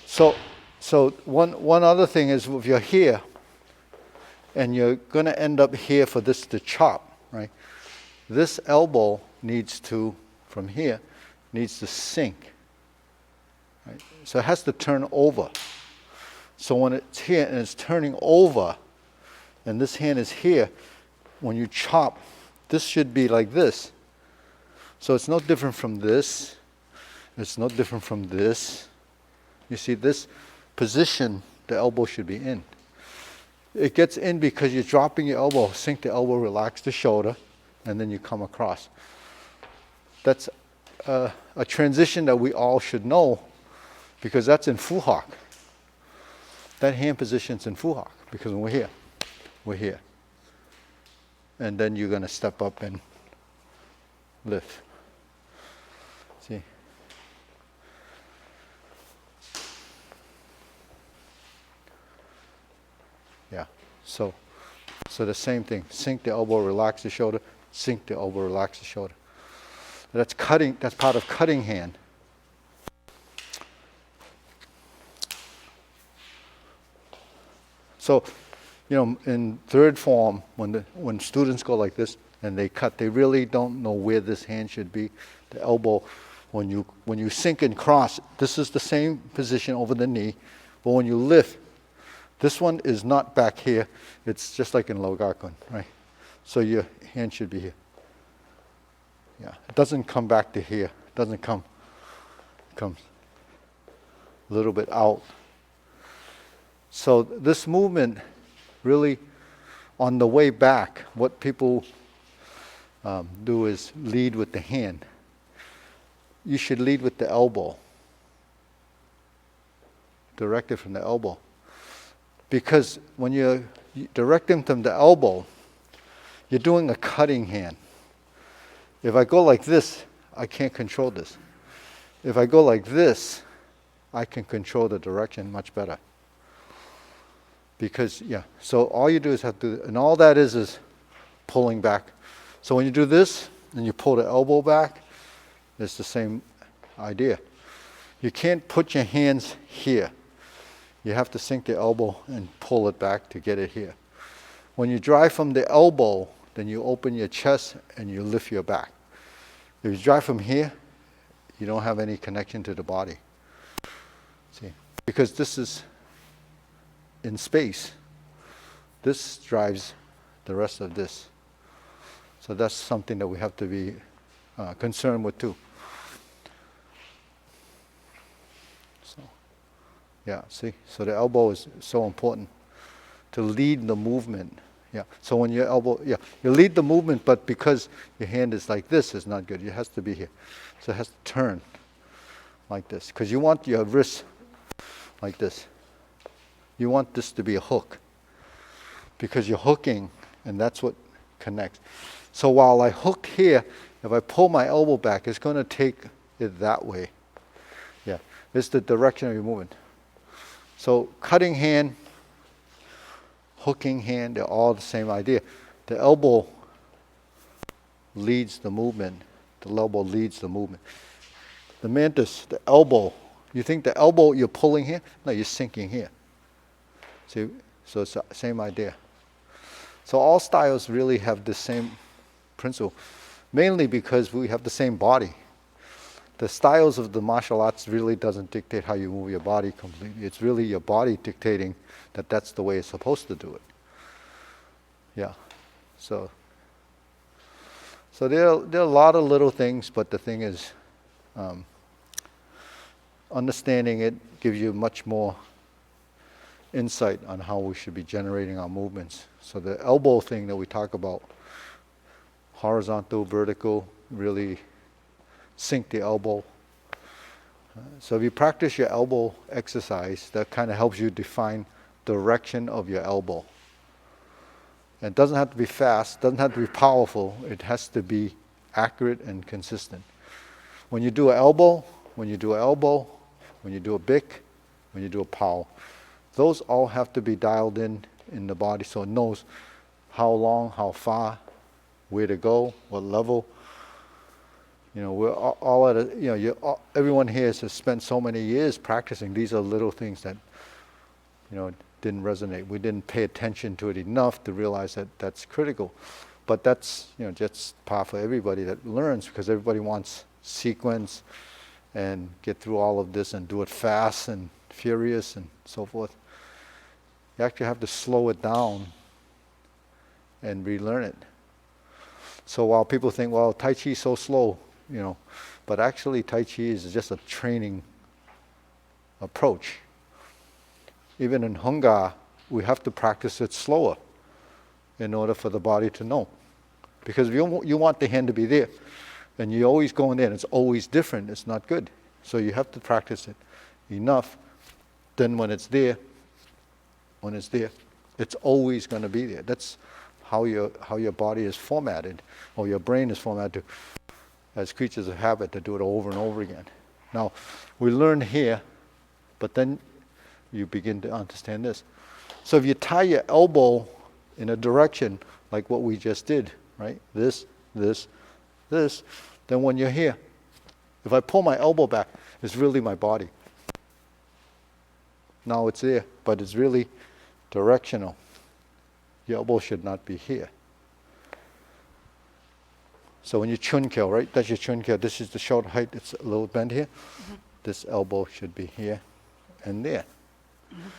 So one other thing is if you're here and you're going to end up here for this to chop, right? This elbow needs to, from here, needs to sink. Right? So it has to turn over. So when it's here and it's turning over, and this hand is here, when you chop, this should be like this. So it's no different from this. It's no different from this. You see, this position, the elbow should be in. It gets in because you're dropping your elbow, sink the elbow, relax the shoulder, and then you come across. That's a transition that we all should know because that's in Fu Hak. That hand position's in Fu Hak because when we're here. And then you're going to step up and lift. See? Yeah. So the same thing. Sink the elbow, relax the shoulder. Sink the elbow, relax the shoulder. That's cutting. That's part of cutting hand. So, in third form, when students go like this and they cut, they really don't know where this hand should be. The elbow, when you sink and cross, this is the same position over the knee, but when you lift, this one is not back here. It's just like in Lau Soi Guen, right? So your hand should be here. Yeah, it doesn't come back to here. It doesn't come. It comes a little bit out. So this movement, really, on the way back, what people do is lead with the hand. You should lead with the elbow. Direct it from the elbow. Because when you're directing from the elbow, you're doing a cutting hand. If I go like this, I can't control this. If I go like this, I can control the direction much better. Because, so all you do is have to, and all that is pulling back. So when you do this, and you pull the elbow back, it's the same idea. You can't put your hands here. You have to sink the elbow and pull it back to get it here. When you drive from the elbow, then you open your chest and you lift your back. If you drive from here, you don't have any connection to the body. See, because this is in space. This drives the rest of this. So that's something that we have to be concerned with too. So, see, so the elbow is so important to lead the movement. So when your elbow, you lead the movement, but because your hand is like this, it's not good. It has to be here. So it has to turn like this. Because you want your wrist like this. You want this to be a hook. Because you're hooking, and that's what connects. So while I hook here, if I pull my elbow back, it's going to take it that way. It's the direction of your movement. So cutting hand, hooking hand, they're all the same idea. The elbow leads the movement. The elbow leads the movement. The mantis, the elbow, you think the elbow you're pulling here? No, you're sinking here. See, so it's the same idea. So all styles really have the same principle, mainly because we have the same body. The styles of the martial arts really doesn't dictate how you move your body completely. It's really your body dictating that that's the way it's supposed to do it. So there are a lot of little things, but the thing is, understanding it gives you much more insight on how we should be generating our movements. So the elbow thing that we talk about, horizontal, vertical, really sink the elbow. So if you practice your elbow exercise, that kind of helps you define direction of your elbow. And it doesn't have to be fast, doesn't have to be powerful, it has to be accurate and consistent. When you do an elbow, when you do a bick, when you do a pow, those all have to be dialed in the body so it knows how long, how far, where to go, what level. We're all at a, everyone here has spent so many years practicing. These are little things that, didn't resonate. We didn't pay attention to it enough to realize that that's critical. But that's, just par for everybody that learns, because everybody wants sequence and get through all of this and do it fast and furious and so forth. You actually have to slow it down and relearn it. So while people think, well, Tai Chi is so slow, but actually Tai Chi is just a training approach. Even in Hunga, we have to practice it slower in order for the body to know. Because if you want the hand to be there, and you're always going there, and it's always different, it's not good. So you have to practice it enough, then when it's there, it's always going to be there. That's how your body is formatted, or your brain is formatted as creatures of habit to do it over and over again. Now, we learn here, but then you begin to understand this. So if you tie your elbow in a direction like what we just did, right? This, then when you're here, if I pull my elbow back, it's really my body. Now it's there, but it's really directional. Your elbow should not be here. So when you chun kill, right, that's your chun kill. This is the shoulder height. It's a little bent here. This elbow should be here and there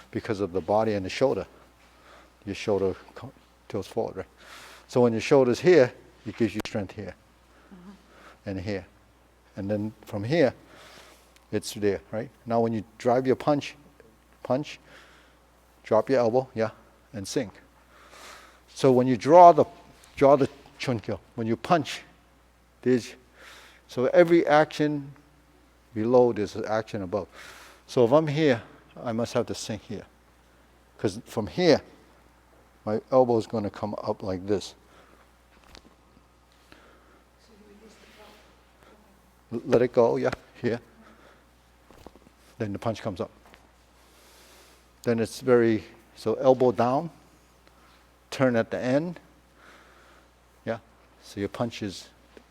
because of the body and the shoulder. Your shoulder tilts forward, right? So when your shoulder's here, it gives you strength here and here. And then from here, it's there, right? Now when you drive your punch, drop your elbow, yeah, and sink. So when you draw the chun kill, when you punch, so every action below, there's an action above. So if I'm here, I must have to sink here. Because from here, my elbow is going to come up like this. Let it go, yeah, here. Then the punch comes up. Then it's so elbow down, turn at the end. Yeah, so your punch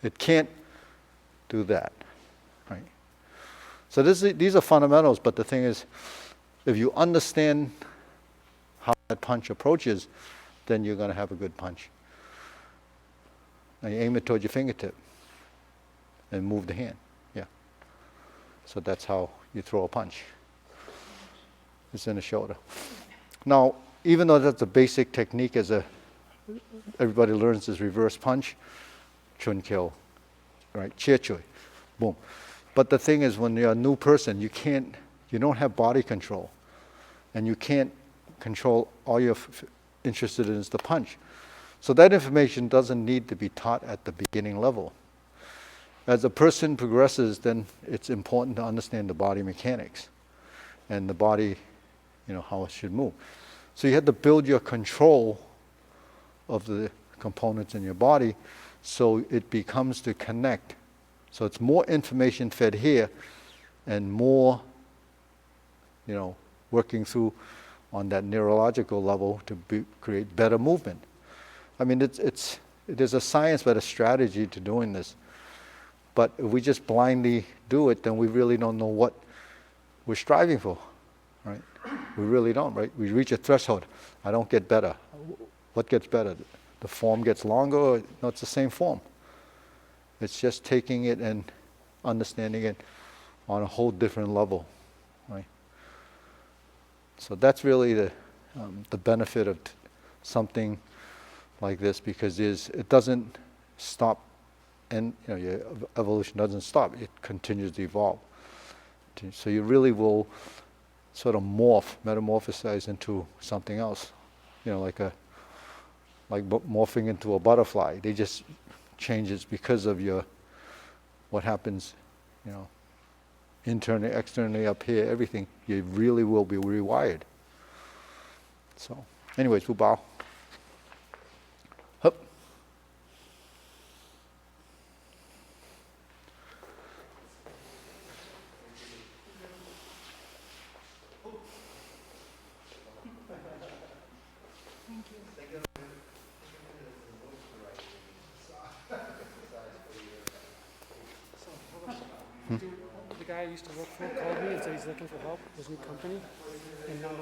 it can't do that, right? So these are fundamentals, but the thing is, if you understand how that punch approaches, then you're going to have a good punch. Now you aim it towards your fingertip and move the hand, yeah. So that's how you throw a punch. It's in the shoulder. Now, even though that's a basic technique, everybody learns this reverse punch, chun kill, right? Chia chui, boom. But the thing is, when you're a new person, you don't have body control, and you can't control. All you're interested in is the punch. So that information doesn't need to be taught at the beginning level. As a person progresses, then it's important to understand the body mechanics and the body, how it should move. So you have to build your control of the components in your body so it becomes to connect. So it's more information fed here and more, working through on that neurological level to create better movement. I mean, there's a science but a strategy to doing this. But if we just blindly do it, then we really don't know what we're striving for, right? We really don't, right? We reach a threshold. I don't get better. What gets better? The form gets longer, or no, it's the same form. It's just taking it and understanding it on a whole different level, right? So that's really the benefit of something like this, because it doesn't stop, and your evolution doesn't stop. It continues to evolve. So you really will sort of metamorphosize into something else, like morphing into a butterfly. They just changes because of what happens, internally, externally, up here, everything. You really will be rewired. So, anyways, wu bao. Hup. The guy I used to work for called me and said he's looking for help, his new company, and not